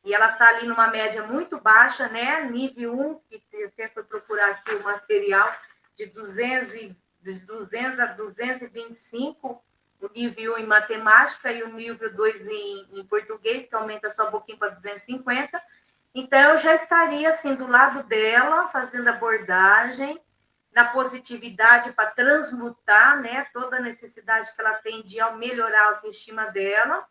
e ela está ali numa média muito baixa, né? Nível 1, que até foi procurar aqui o material, de 200 a 225, o nível 1 em matemática e o nível 2 em português, que aumenta só um pouquinho para 250. Então, eu já estaria, assim, do lado dela, fazendo abordagem, na positividade para transmutar, né, toda a necessidade que ela tem de melhorar a autoestima dela.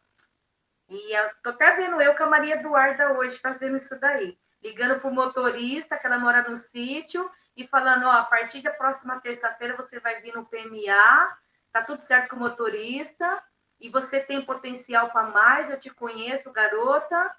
E tô até vendo eu com a Maria Eduarda hoje fazendo isso daí, ligando para o motorista, que ela mora no sítio, e falando, a partir da próxima terça-feira você vai vir no PMA, tá tudo certo com o motorista, e você tem potencial para mais, eu te conheço, garota,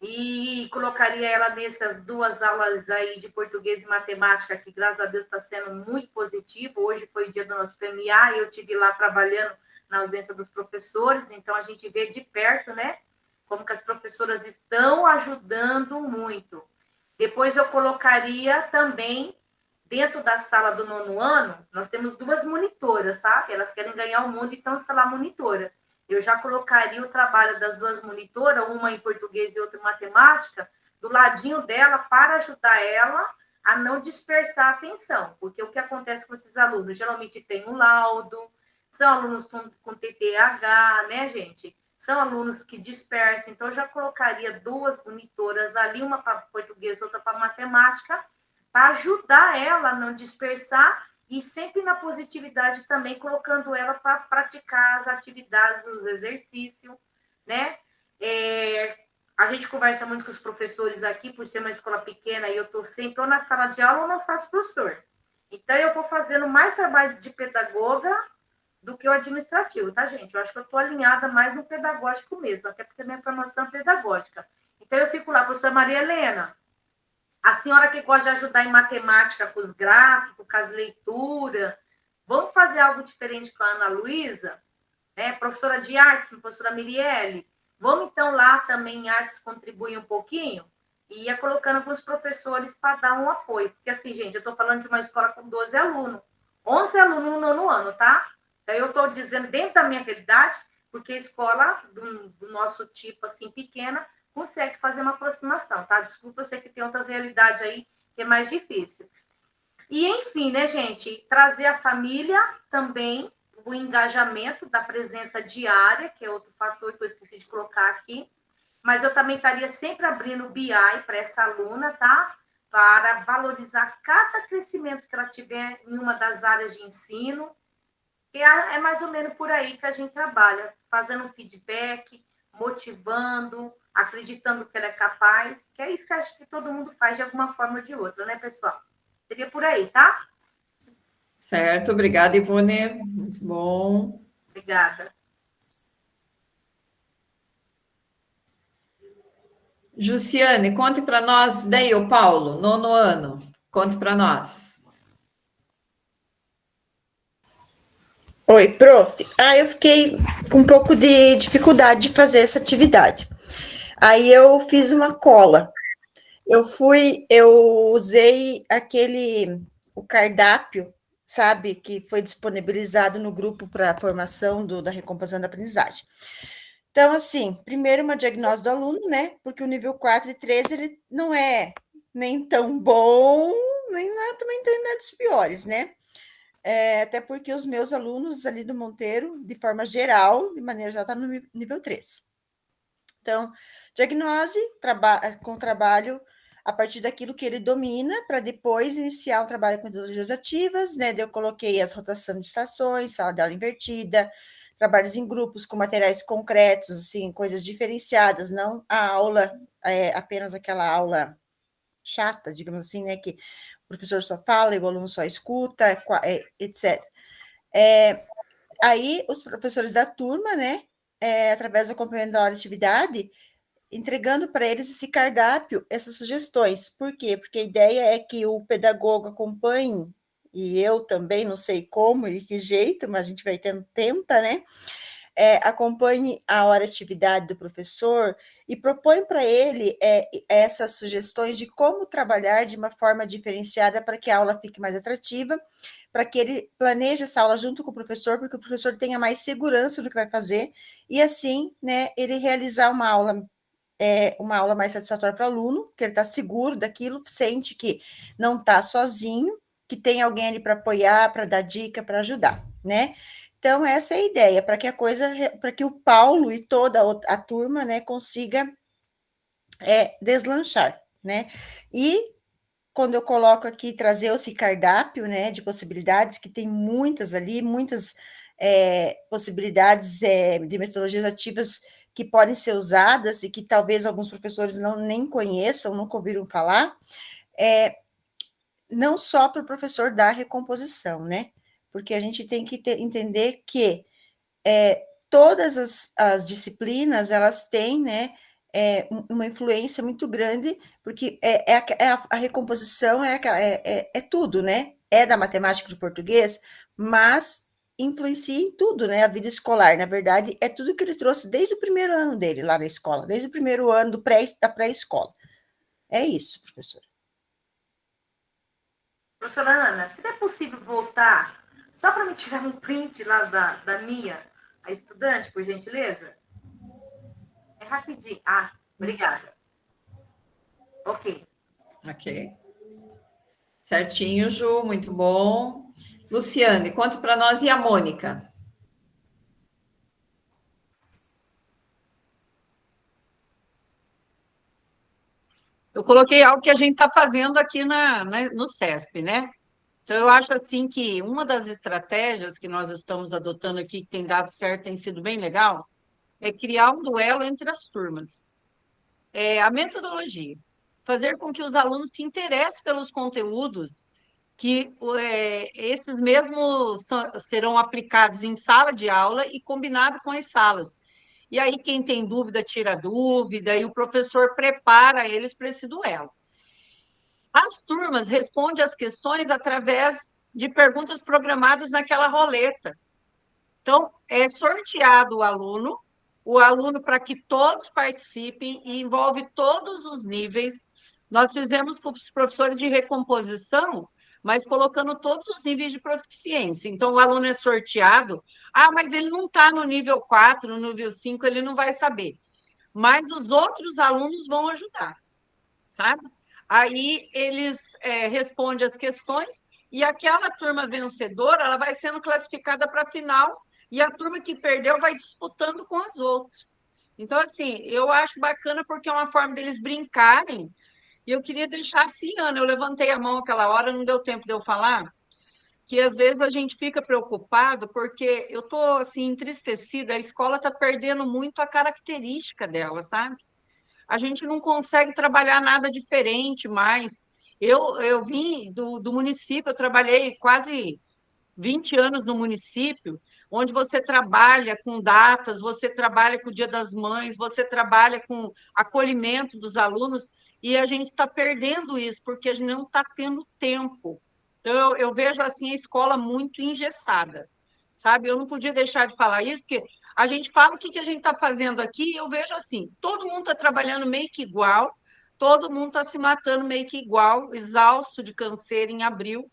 e colocaria ela nessas 2 aulas aí de português e matemática, que graças a Deus está sendo muito positivo. Hoje foi o dia do nosso PMA e eu estive lá trabalhando na ausência dos professores, então a gente vê de perto, né, como que as professoras estão ajudando muito. Depois eu colocaria também, dentro da sala do 9º ano, nós temos 2 monitoras, sabe? Elas querem ganhar o mundo, então está lá monitora. Eu já colocaria o trabalho das 2 monitoras, uma em português e outra em matemática, do ladinho dela para ajudar ela a não dispersar a atenção. Porque o que acontece com esses alunos? Geralmente tem um laudo, são alunos com TTAH, né, gente? São alunos que dispersam. Então, eu já colocaria 2 monitoras ali, uma para português, outra para matemática, para ajudar ela a não dispersar e sempre na positividade também, colocando ela para praticar as atividades dos exercícios, né? A gente conversa muito com os professores aqui, por ser uma escola pequena, e eu estou sempre ou na sala de aula ou na sala de professor. Então, eu vou fazendo mais trabalho de pedagoga do que o administrativo, tá, gente? Eu acho que eu estou alinhada mais no pedagógico mesmo, até porque a minha formação é pedagógica. Então, eu fico lá, professora Maria Helena, a senhora que gosta de ajudar em matemática com os gráficos, com as leituras, vamos fazer algo diferente com a Ana Luísa, né? Professora de artes, professora Mirielle, vamos então lá também em artes contribuir um pouquinho? E ia colocando para os professores para dar um apoio. Porque assim, gente, eu estou falando de uma escola com 12 alunos, 11 alunos no 9º ano, tá? Então, eu estou dizendo dentro da minha realidade, porque a escola do nosso tipo, assim, pequena, consegue fazer uma aproximação, tá? Desculpa, eu sei que tem outras realidades aí que é mais difícil. E, enfim, né, gente, trazer a família também, o engajamento da presença diária, que é outro fator que eu esqueci de colocar aqui, mas eu também estaria sempre abrindo o BI para essa aluna, tá? Para valorizar cada crescimento que ela tiver em uma das áreas de ensino, que é mais ou menos por aí que a gente trabalha, fazendo um feedback, motivando, acreditando que ela é capaz, que é isso que acho que todo mundo faz de alguma forma ou de outra, né, pessoal? Seria por aí, tá? Certo, obrigada, Ivone. Muito bom. Obrigada. Jussiane, conte para nós, daí o Paulo, 9º ano, conte para nós. Oi, prof. Eu fiquei com um pouco de dificuldade de fazer essa atividade. Aí eu fiz uma cola. Eu usei o cardápio, sabe, que foi disponibilizado no grupo para a formação da Recompensando a Aprendizagem. Então, assim, primeiro uma diagnose do aluno, né, porque o nível 4 e 3, ele não é nem tão bom, nem não é também tão dos piores, né? Até porque os meus alunos ali do Monteiro, de forma geral, de maneira geral, está no nível 3. Então, diagnose com trabalho a partir daquilo que ele domina, para depois iniciar o trabalho com metodologias ativas, né? Eu coloquei as rotações de estações, sala de aula invertida, trabalhos em grupos com materiais concretos, assim, coisas diferenciadas, não a aula, apenas aquela aula chata, digamos assim, né? Que o professor só fala e o aluno só escuta, etc. Aí, os professores da turma, né? Através do acompanhamento da hora de atividade, entregando para eles esse cardápio, essas sugestões. Por quê? Porque a ideia é que o pedagogo acompanhe e eu também não sei como e que jeito, mas a gente vai tenta, né? Acompanhe a hora atividade do professor e propõe para ele essas sugestões de como trabalhar de uma forma diferenciada para que a aula fique mais atrativa, para que ele planeje essa aula junto com o professor, porque o professor tenha mais segurança do que vai fazer, e assim, né, ele realizar uma aula mais satisfatória para o aluno, que ele está seguro daquilo, sente que não está sozinho, que tem alguém ali para apoiar, para dar dica, para ajudar, né? Então, essa é a ideia, para que o Paulo e toda a turma, né, consiga deslanchar, né? E quando eu coloco aqui, trazer esse cardápio, né, de possibilidades, que tem muitas ali, muitas possibilidades de metodologias ativas que podem ser usadas e que talvez alguns professores nem conheçam, nunca ouviram falar, não só para o professor dar recomposição, né? Porque a gente tem que entender que todas as disciplinas, elas têm, né, uma influência muito grande, porque a recomposição é tudo, né? É da matemática e do português, mas influencia em tudo, né? A vida escolar, na verdade, é tudo que ele trouxe desde o primeiro ano dele lá na escola, desde o primeiro ano da pré-escola. É isso, professor. Professora Ana, se é possível voltar, só para me tirar um print lá da minha, a estudante, por gentileza? É rapidinho. Ah, obrigada. Ok. Ok. Certinho, Ju, muito bom. Luciane, conta para nós e a Mônica. Eu coloquei algo que a gente está fazendo aqui no SESP, né? Então, eu acho assim que uma das estratégias que nós estamos adotando aqui, que tem dado certo, tem sido bem legal, é criar um duelo entre as turmas. A metodologia, fazer com que os alunos se interessem pelos conteúdos que esses mesmos serão aplicados em sala de aula e combinado com as salas. E aí, quem tem dúvida, tira dúvida, e o professor prepara eles para esse duelo. As turmas respondem as questões através de perguntas programadas naquela roleta. Então, é sorteado o aluno para que todos participem e envolve todos os níveis. Nós fizemos com os professores de recomposição, mas colocando todos os níveis de proficiência. Então, o aluno é sorteado. Ah, mas ele não está no nível 4, no nível 5, ele não vai saber. Mas os outros alunos vão ajudar, sabe? Aí eles respondem as questões e aquela turma vencedora ela vai sendo classificada para a final e a turma que perdeu vai disputando com as outras. Então, assim, eu acho bacana porque é uma forma deles brincarem. E eu queria deixar assim, Ana, eu levantei a mão aquela hora, não deu tempo de eu falar, que às vezes a gente fica preocupado porque eu estou assim, entristecida, a escola está perdendo muito a característica dela, sabe? A gente não consegue trabalhar nada diferente mais. Eu vim do município, eu trabalhei quase 20 anos no município, onde você trabalha com datas, você trabalha com o Dia das Mães, você trabalha com acolhimento dos alunos, e a gente está perdendo isso, porque a gente não está tendo tempo. Então, eu vejo assim a escola muito engessada, sabe? Eu não podia deixar de falar isso, porque a gente fala o que a gente está fazendo aqui, e eu vejo assim, todo mundo está trabalhando meio que igual, todo mundo está se matando meio que igual, exausto de câncer em abril,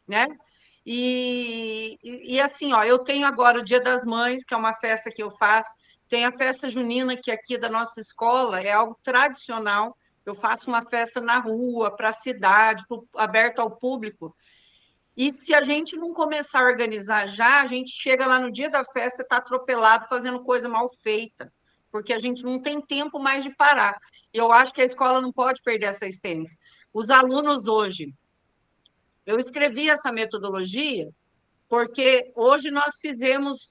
né? E assim, ó, eu tenho agora o Dia das Mães, que é uma festa que eu faço, tem a festa junina, que aqui da nossa escola é algo tradicional, eu faço uma festa na rua, para a cidade, aberta ao público, e se a gente não começar a organizar já, a gente chega lá no dia da festa e está atropelado, fazendo coisa mal feita, porque a gente não tem tempo mais de parar. E eu acho que a escola não pode perder essa essência. Os alunos hoje, eu escrevi essa metodologia porque hoje nós fizemos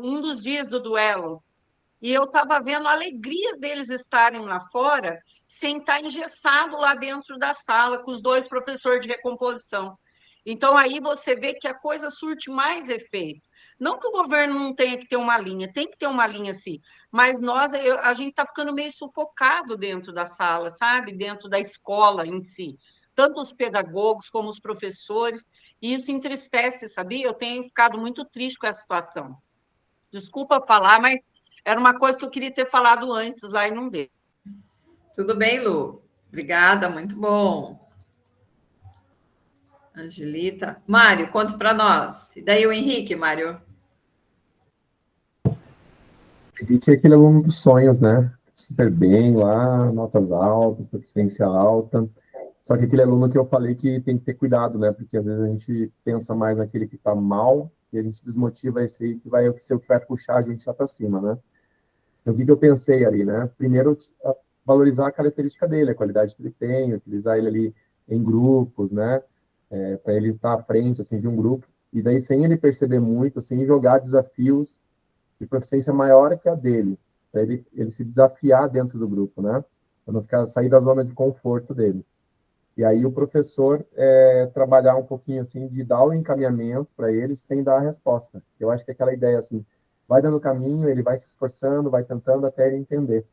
um dos dias do duelo e eu estava vendo a alegria deles estarem lá fora sem estar engessado lá dentro da sala com os dois professores de recomposição. Então, aí você vê que a coisa surte mais efeito. Não que o governo não tenha que ter uma linha, tem que ter uma linha sim, mas a gente está ficando meio sufocado dentro da sala, sabe? Dentro da escola em si. Tanto os pedagogos como os professores, E isso entristece, sabia? Eu tenho ficado muito triste com essa situação. Desculpa falar, mas era uma coisa que eu queria ter falado antes lá e não deu. Tudo bem, Lu? Obrigada, muito bom. Angelita. Mário, conta para nós. E daí o Henrique, Mário? Henrique é aquele aluno dos sonhos, né? Super bem lá, notas altas, proficiência alta. Só que aquele aluno que eu falei que tem que ter cuidado, né? Porque às vezes a gente pensa mais naquele que está mal e a gente desmotiva esse aí que vai ser o que vai puxar a gente lá para cima, né? Então, o que eu pensei ali, né? Primeiro, valorizar a característica dele, a qualidade que ele tem, utilizar ele ali em grupos, né? Para ele estar à frente, assim, de um grupo. E daí, sem ele perceber muito, assim, jogar desafios de proficiência maior que a dele, para ele se desafiar dentro do grupo, né? Para não sair da zona de conforto dele. E aí o professor trabalhar um pouquinho assim de dar o encaminhamento para ele sem dar a resposta. Eu acho que é aquela ideia assim, vai dando caminho, ele vai se esforçando, vai tentando até ele entender.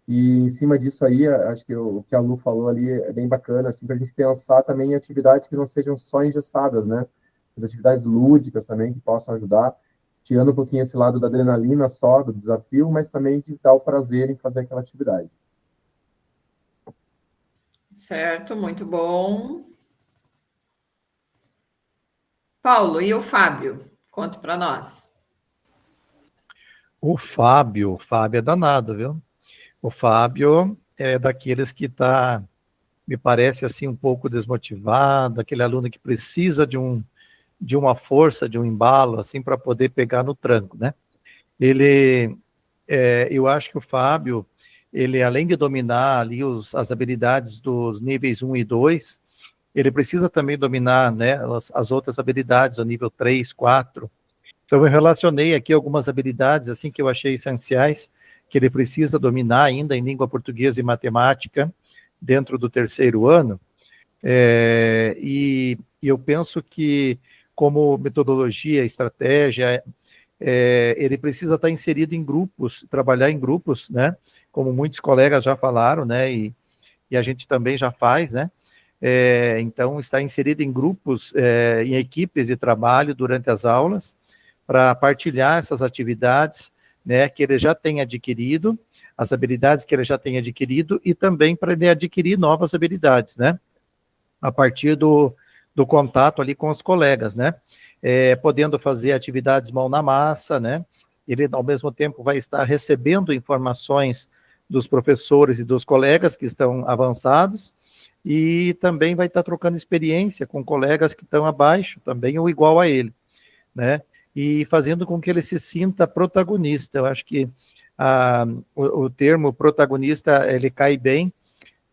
E em cima disso aí, acho que o que a Lu falou ali é bem bacana, assim, para a gente pensar também em atividades que não sejam só engessadas, né? As atividades lúdicas também que possam ajudar, tirando um pouquinho esse lado da adrenalina só, do desafio, mas também de dar o prazer em fazer aquela atividade. Certo, muito bom. Paulo, e o Fábio? Conta para nós. O Fábio é danado, viu? O Fábio é daqueles que está, me parece assim, um pouco desmotivado, aquele aluno que precisa de uma força, de um embalo, assim, para poder pegar no tranco, né? Eu acho que o Fábio, ele além de dominar ali as habilidades dos níveis 1 e 2, ele precisa também dominar, né, as outras habilidades, o nível 3, 4. Então, eu relacionei aqui algumas habilidades, assim, que eu achei essenciais, que ele precisa dominar ainda em língua portuguesa e matemática, dentro do terceiro ano, e eu penso que, como metodologia, estratégia, ele precisa estar inserido em grupos, trabalhar em grupos, né, como muitos colegas já falaram, né, e a gente também já faz, né, então, está inserido em grupos, em equipes de trabalho durante as aulas, para partilhar essas atividades, né, que ele já tem adquirido, as habilidades que ele já tem adquirido, e também para ele adquirir novas habilidades, né, a partir do contato ali com os colegas, né, podendo fazer atividades mão na massa, né, ele ao mesmo tempo vai estar recebendo informações dos professores e dos colegas que estão avançados, e também vai estar trocando experiência com colegas que estão abaixo também ou igual a ele, né, e fazendo com que ele se sinta protagonista. Eu acho que o termo protagonista, ele cai bem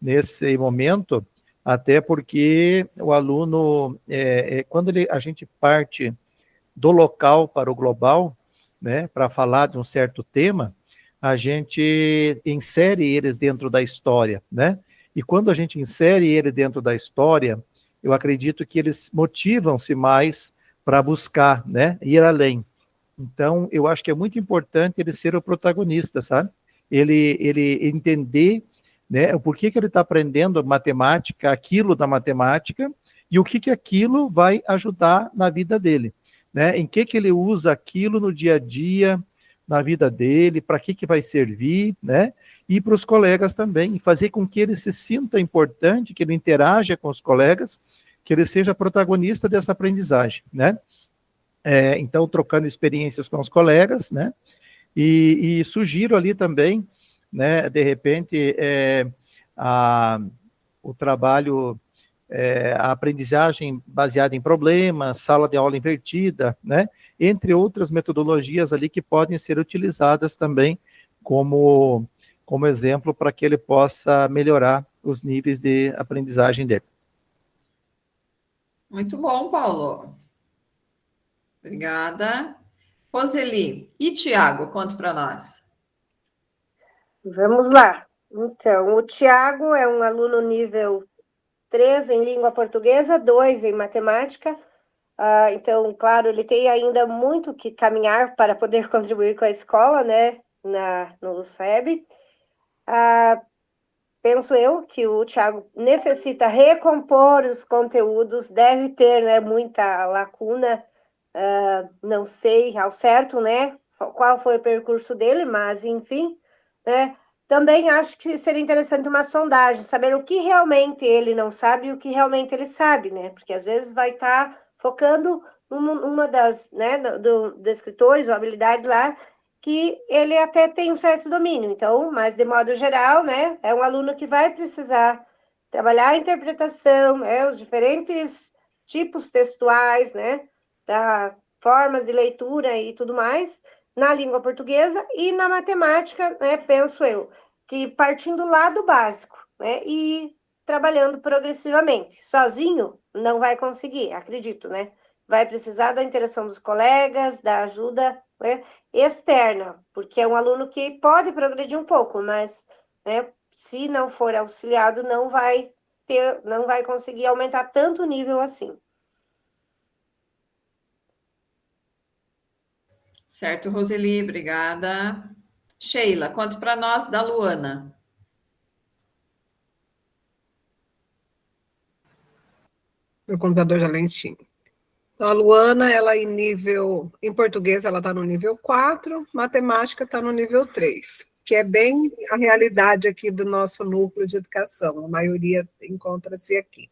nesse momento, até porque o aluno, quando a gente parte do local para o global, né, para falar de um certo tema, a gente insere eles dentro da história, né, e quando a gente insere ele dentro da história, eu acredito que eles motivam-se mais para buscar, né, ir além. Então, eu acho que é muito importante ele ser o protagonista, sabe? Ele entender, né, o porquê que ele está aprendendo matemática, aquilo da matemática, e o que aquilo vai ajudar na vida dele, né? Em que ele usa aquilo no dia a dia, na vida dele, para que vai servir, né? E para os colegas também, fazer com que ele se sinta importante, que ele interaja com os colegas, que ele seja protagonista dessa aprendizagem, né? Então, trocando experiências com os colegas, né? E sugiro ali também, né, de repente, o trabalho, a aprendizagem baseada em problemas, sala de aula invertida, né? Entre outras metodologias ali que podem ser utilizadas também como exemplo para que ele possa melhorar os níveis de aprendizagem dele. Muito bom, Paulo. Obrigada. Roseli, e Tiago, conta para nós. Vamos lá. Então, o Tiago é um aluno nível 3 em língua portuguesa, 2 em matemática. Então, claro, ele tem ainda muito que caminhar para poder contribuir com a escola, né, no SEB. penso eu que o Thiago necessita recompor os conteúdos, deve ter, né, muita lacuna, não sei ao certo, né, qual foi o percurso dele, mas enfim, né, também acho que seria interessante uma sondagem, saber o que realmente ele não sabe e o que realmente ele sabe, né, porque às vezes vai estar focando numa das, né, dos escritores ou habilidades lá, que ele até tem um certo domínio, então, mas de modo geral, né, é um aluno que vai precisar trabalhar a interpretação, né, os diferentes tipos textuais, né, da formas de leitura e tudo mais, na língua portuguesa e na matemática, né, penso eu, que partindo lá do básico, né, e trabalhando progressivamente. Sozinho, não vai conseguir, acredito, né, vai precisar da interação dos colegas, da ajuda, né, externa, porque é um aluno que pode progredir um pouco, mas, né, se não for auxiliado, não vai conseguir aumentar tanto o nível assim. Certo, Roseli, obrigada. Sheila, conta para nós da Luana. Meu computador já lentinho. Então, a Luana, ela em português, ela está no nível 4, matemática está no nível 3, que é bem a realidade aqui do nosso núcleo de educação, a maioria encontra-se aqui.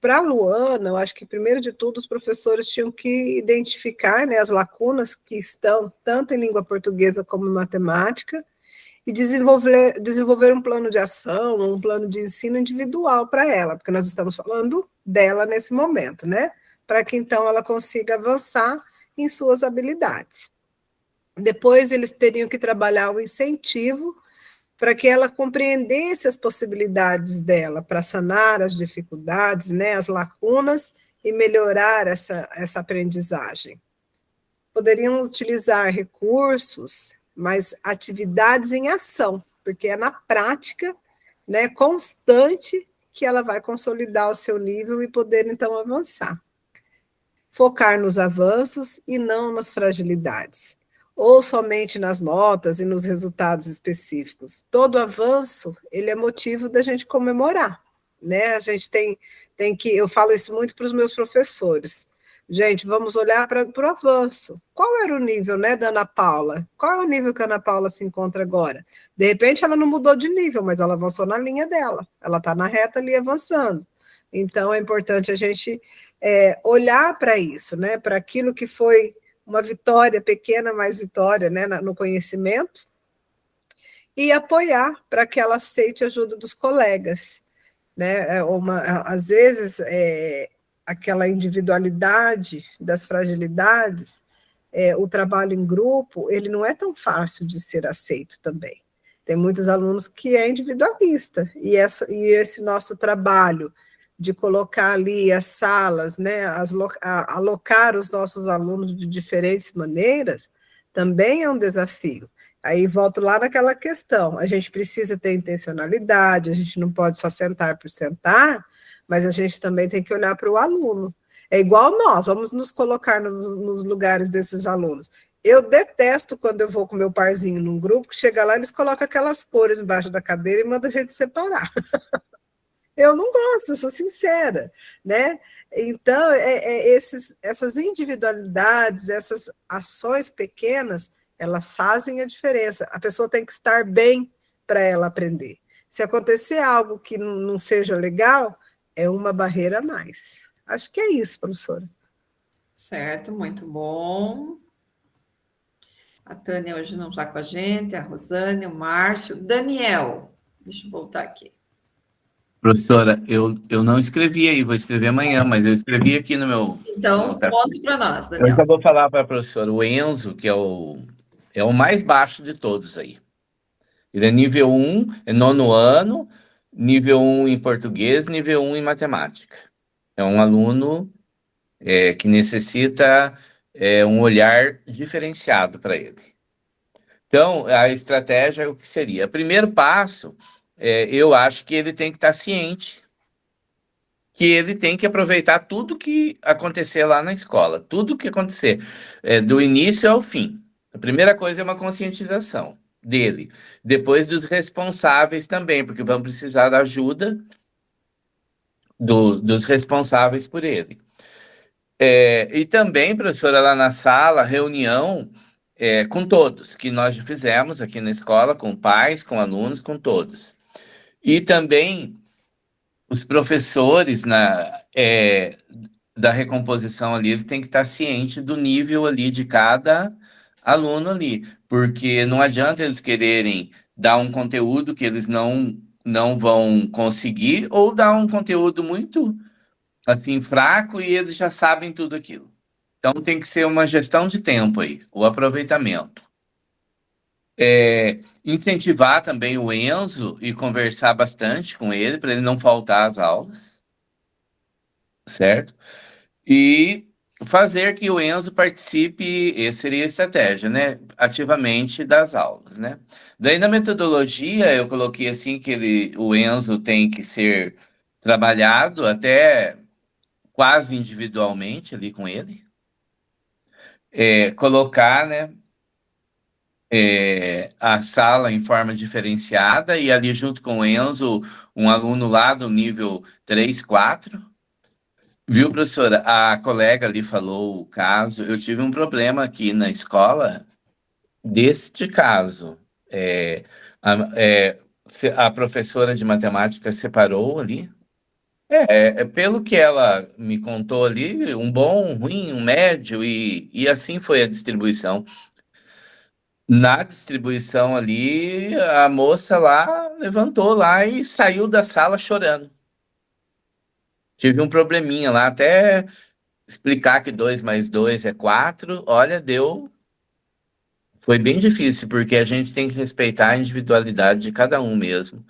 Para a Luana, eu acho que, primeiro de tudo, os professores tinham que identificar, né, as lacunas que estão tanto em língua portuguesa como em matemática, e desenvolver um plano de ação, um plano de ensino individual para ela, porque nós estamos falando dela nesse momento, né? Para que então ela consiga avançar em suas habilidades. Depois eles teriam que trabalhar o incentivo para que ela compreendesse as possibilidades dela, para sanar as dificuldades, né, as lacunas e melhorar essa aprendizagem. Poderiam utilizar recursos, mas atividades em ação, porque é na prática, né, constante, que ela vai consolidar o seu nível e poder, então, avançar. Focar nos avanços e não nas fragilidades, ou somente nas notas e nos resultados específicos. Todo avanço, ele é motivo da gente comemorar, né? A gente tem que, eu falo isso muito para os meus professores, gente, vamos olhar para o avanço. Qual era o nível, né, da Ana Paula? Qual é o nível que a Ana Paula se encontra agora? De repente, ela não mudou de nível, mas ela avançou na linha dela. Ela está na reta ali avançando. Então, é importante a gente olhar para isso, né, para aquilo que foi uma vitória, pequena, mas vitória, né, no conhecimento, e apoiar para que ela aceite a ajuda dos colegas, né? Às vezes, aquela individualidade das fragilidades, o trabalho em grupo, ele não é tão fácil de ser aceito também. Tem muitos alunos que é individualista, e esse nosso trabalho de colocar ali as salas, né, alocar os nossos alunos de diferentes maneiras, também é um desafio. Aí volto lá naquela questão, a gente precisa ter intencionalidade, a gente não pode só sentar por sentar, mas a gente também tem que olhar para o aluno. É igual nós, vamos nos colocar nos lugares desses alunos. Eu detesto quando eu vou com meu parzinho num grupo, que chega lá, eles colocam aquelas cores embaixo da cadeira e mandam a gente separar. Eu não gosto, sou sincera, né? Então, essas individualidades, essas ações pequenas, elas fazem a diferença. A pessoa tem que estar bem para ela aprender. Se acontecer algo que não seja legal, é uma barreira a mais. Acho que é isso, professora. Certo, muito bom. A Tânia hoje não está com a gente, a Rosane, o Márcio. Daniel, deixa eu voltar aqui. Professora, eu não escrevi aí, vou escrever amanhã, mas eu escrevi aqui no meu... Então, conte para nós, Daniel. Eu já vou falar para a professora, o Enzo, que é o mais baixo de todos aí. Ele é nível 1, é 9º ano, nível 1 em português, nível 1 em matemática. É um aluno que necessita um olhar diferenciado para ele. Então, a estratégia, o que seria? O primeiro passo, eu acho que ele tem que estar ciente que ele tem que aproveitar tudo que acontecer lá na escola, tudo que acontecer, do início ao fim. A primeira coisa é uma conscientização. dele. Depois dos responsáveis também, porque vão precisar da ajuda dos responsáveis por ele. E também, professora, lá na sala, reunião com todos, que nós já fizemos aqui na escola, com pais, com alunos, com todos. E também os professores da recomposição ali, eles têm que estar cientes do nível ali de cada aluno ali, porque não adianta eles quererem dar um conteúdo que eles não vão conseguir, ou dar um conteúdo muito assim fraco e eles já sabem tudo aquilo. Então tem que ser uma gestão de tempo aí, o aproveitamento. Incentivar também o Enzo e conversar bastante com ele, para ele não faltar às aulas, certo? E fazer que o Enzo participe, essa seria a estratégia, né? Ativamente das aulas, né? Daí na metodologia eu coloquei assim que o Enzo tem que ser trabalhado até quase individualmente ali com ele. Colocar, né, a sala em forma diferenciada e ali junto com o Enzo, um aluno lá do nível 3, 4. Viu, professora? A colega ali falou o caso. Eu tive um problema aqui na escola deste caso. A professora de matemática separou ali. Pelo que ela me contou ali, um bom, um ruim, um médio, e assim foi a distribuição. Na distribuição ali, a moça lá levantou lá e saiu da sala chorando. Tive um probleminha lá, até explicar que 2 mais 2 é 4, olha, foi bem difícil, porque a gente tem que respeitar a individualidade de cada um mesmo.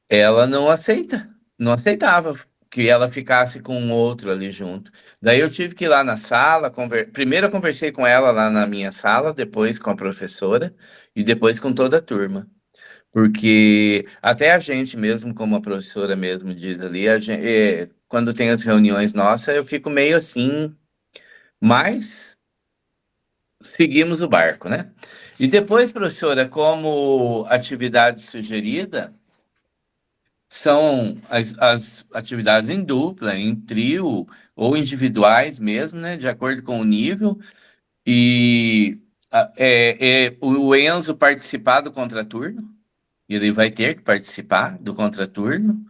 Ela não aceitava que ela ficasse com um outro ali junto. Daí eu tive que ir lá na sala, primeiro eu conversei com ela lá na minha sala, depois com a professora, e depois com toda a turma. Porque até a gente mesmo, como a professora mesmo diz ali, quando tem as reuniões nossas, eu fico meio assim, mas seguimos o barco, né? E depois, professora, como atividade sugerida, são as atividades em dupla, em trio ou individuais mesmo, né? De acordo com o nível. E o Enzo participar do contraturno, ele vai ter que participar do contraturno.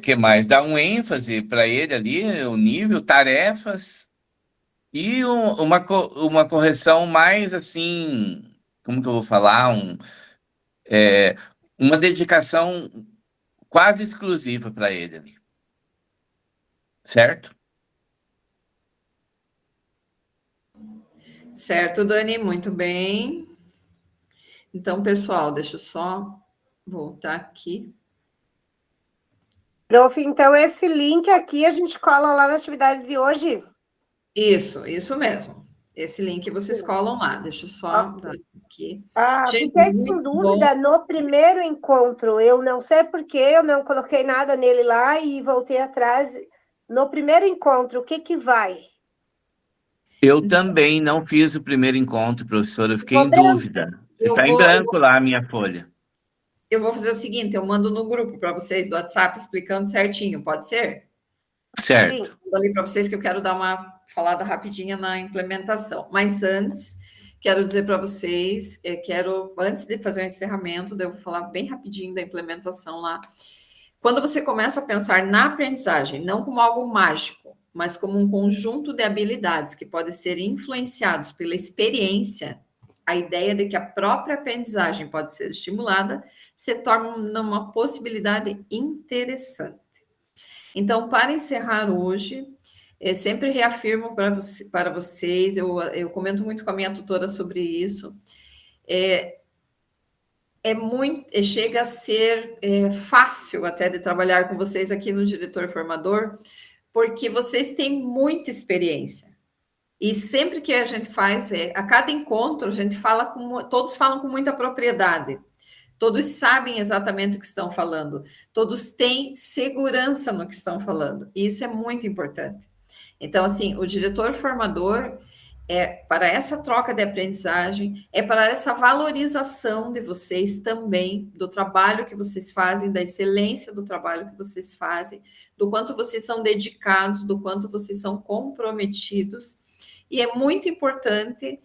Que mais? Dar um ênfase para ele ali, o nível, tarefas, e uma correção mais assim, como que eu vou falar? Uma dedicação quase exclusiva para ele ali. Certo? Certo, Dani, muito bem. Então, pessoal, deixa eu só voltar aqui. Prof, então esse link aqui a gente cola lá na atividade de hoje? Isso mesmo. Esse link vocês colam lá. Deixa eu só dar aqui. Gente, fiquei com dúvida no primeiro encontro. Eu não sei porque eu não coloquei nada nele lá e voltei atrás. No primeiro encontro, o que vai? Eu também não fiz o primeiro encontro, professora. Eu fiquei em dúvida. Está em branco lá a minha folha. Eu vou fazer o seguinte, eu mando no grupo para vocês do WhatsApp explicando certinho, pode ser? Certo. Mando ali para vocês que eu quero dar uma falada rapidinha na implementação. Mas antes, quero dizer para vocês, antes de fazer o encerramento, eu vou falar bem rapidinho da implementação lá. Quando você começa a pensar na aprendizagem, não como algo mágico, mas como um conjunto de habilidades que podem ser influenciados pela experiência, a ideia de que a própria aprendizagem pode ser estimulada se torna uma possibilidade interessante. Então, para encerrar hoje, sempre reafirmo para vocês, eu comento muito com a minha tutora sobre isso, chega a ser fácil até de trabalhar com vocês aqui no Diretor Formador, porque vocês têm muita experiência. E sempre que a gente faz, a cada encontro, a gente todos falam com muita propriedade. Todos sabem exatamente o que estão falando. Todos têm segurança no que estão falando. E isso é muito importante. Então, assim, o diretor formador, é para essa troca de aprendizagem, é para essa valorização de vocês também, do trabalho que vocês fazem, da excelência do trabalho que vocês fazem, do quanto vocês são dedicados, do quanto vocês são comprometidos. E é muito importante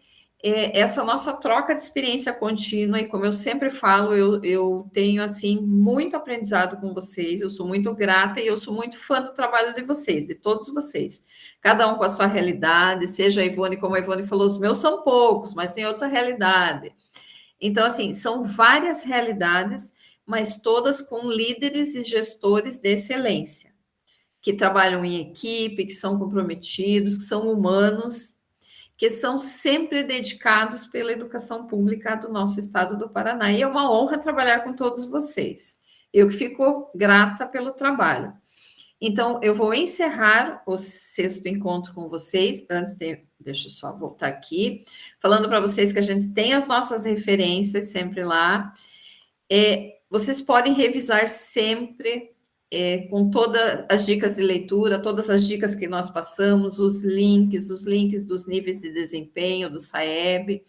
essa nossa troca de experiência contínua, e como eu sempre falo, eu tenho, assim, muito aprendizado com vocês, eu sou muito grata e eu sou muito fã do trabalho de vocês, de todos vocês. Cada um com a sua realidade, seja a Ivone, como a Ivone falou, os meus são poucos, mas tem outra realidade. Então, assim, são várias realidades, mas todas com líderes e gestores de excelência, que trabalham em equipe, que são comprometidos, que são humanos, que são sempre dedicados pela educação pública do nosso estado do Paraná. E é uma honra trabalhar com todos vocês. Eu que fico grata pelo trabalho. Então, eu vou encerrar o 6º encontro com vocês. Deixa eu só voltar aqui, falando para vocês que a gente tem as nossas referências sempre lá. Vocês podem revisar sempre com todas as dicas de leitura, todas as dicas que nós passamos, os links dos níveis de desempenho, do SAEB,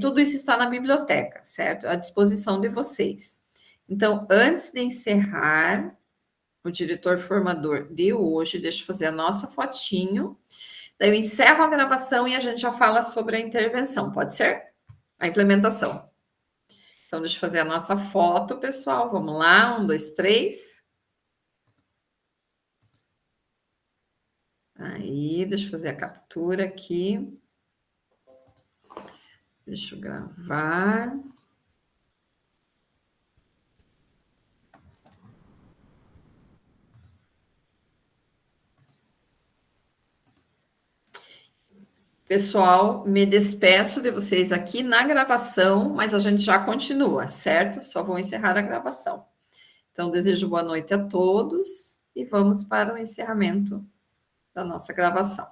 tudo isso está na biblioteca, certo? À disposição de vocês. Então, antes de encerrar, o diretor formador de hoje, deixa eu fazer a nossa fotinho, daí eu encerro a gravação e a gente já fala sobre a intervenção, pode ser? A implementação. Então, deixa eu fazer a nossa foto, pessoal, vamos lá, 1, 2, 3... Aí, deixa eu fazer a captura aqui. Deixa eu gravar. Pessoal, me despeço de vocês aqui na gravação, mas a gente já continua, certo? Só vou encerrar a gravação. Então, desejo boa noite a todos e vamos para o encerramento da nossa gravação.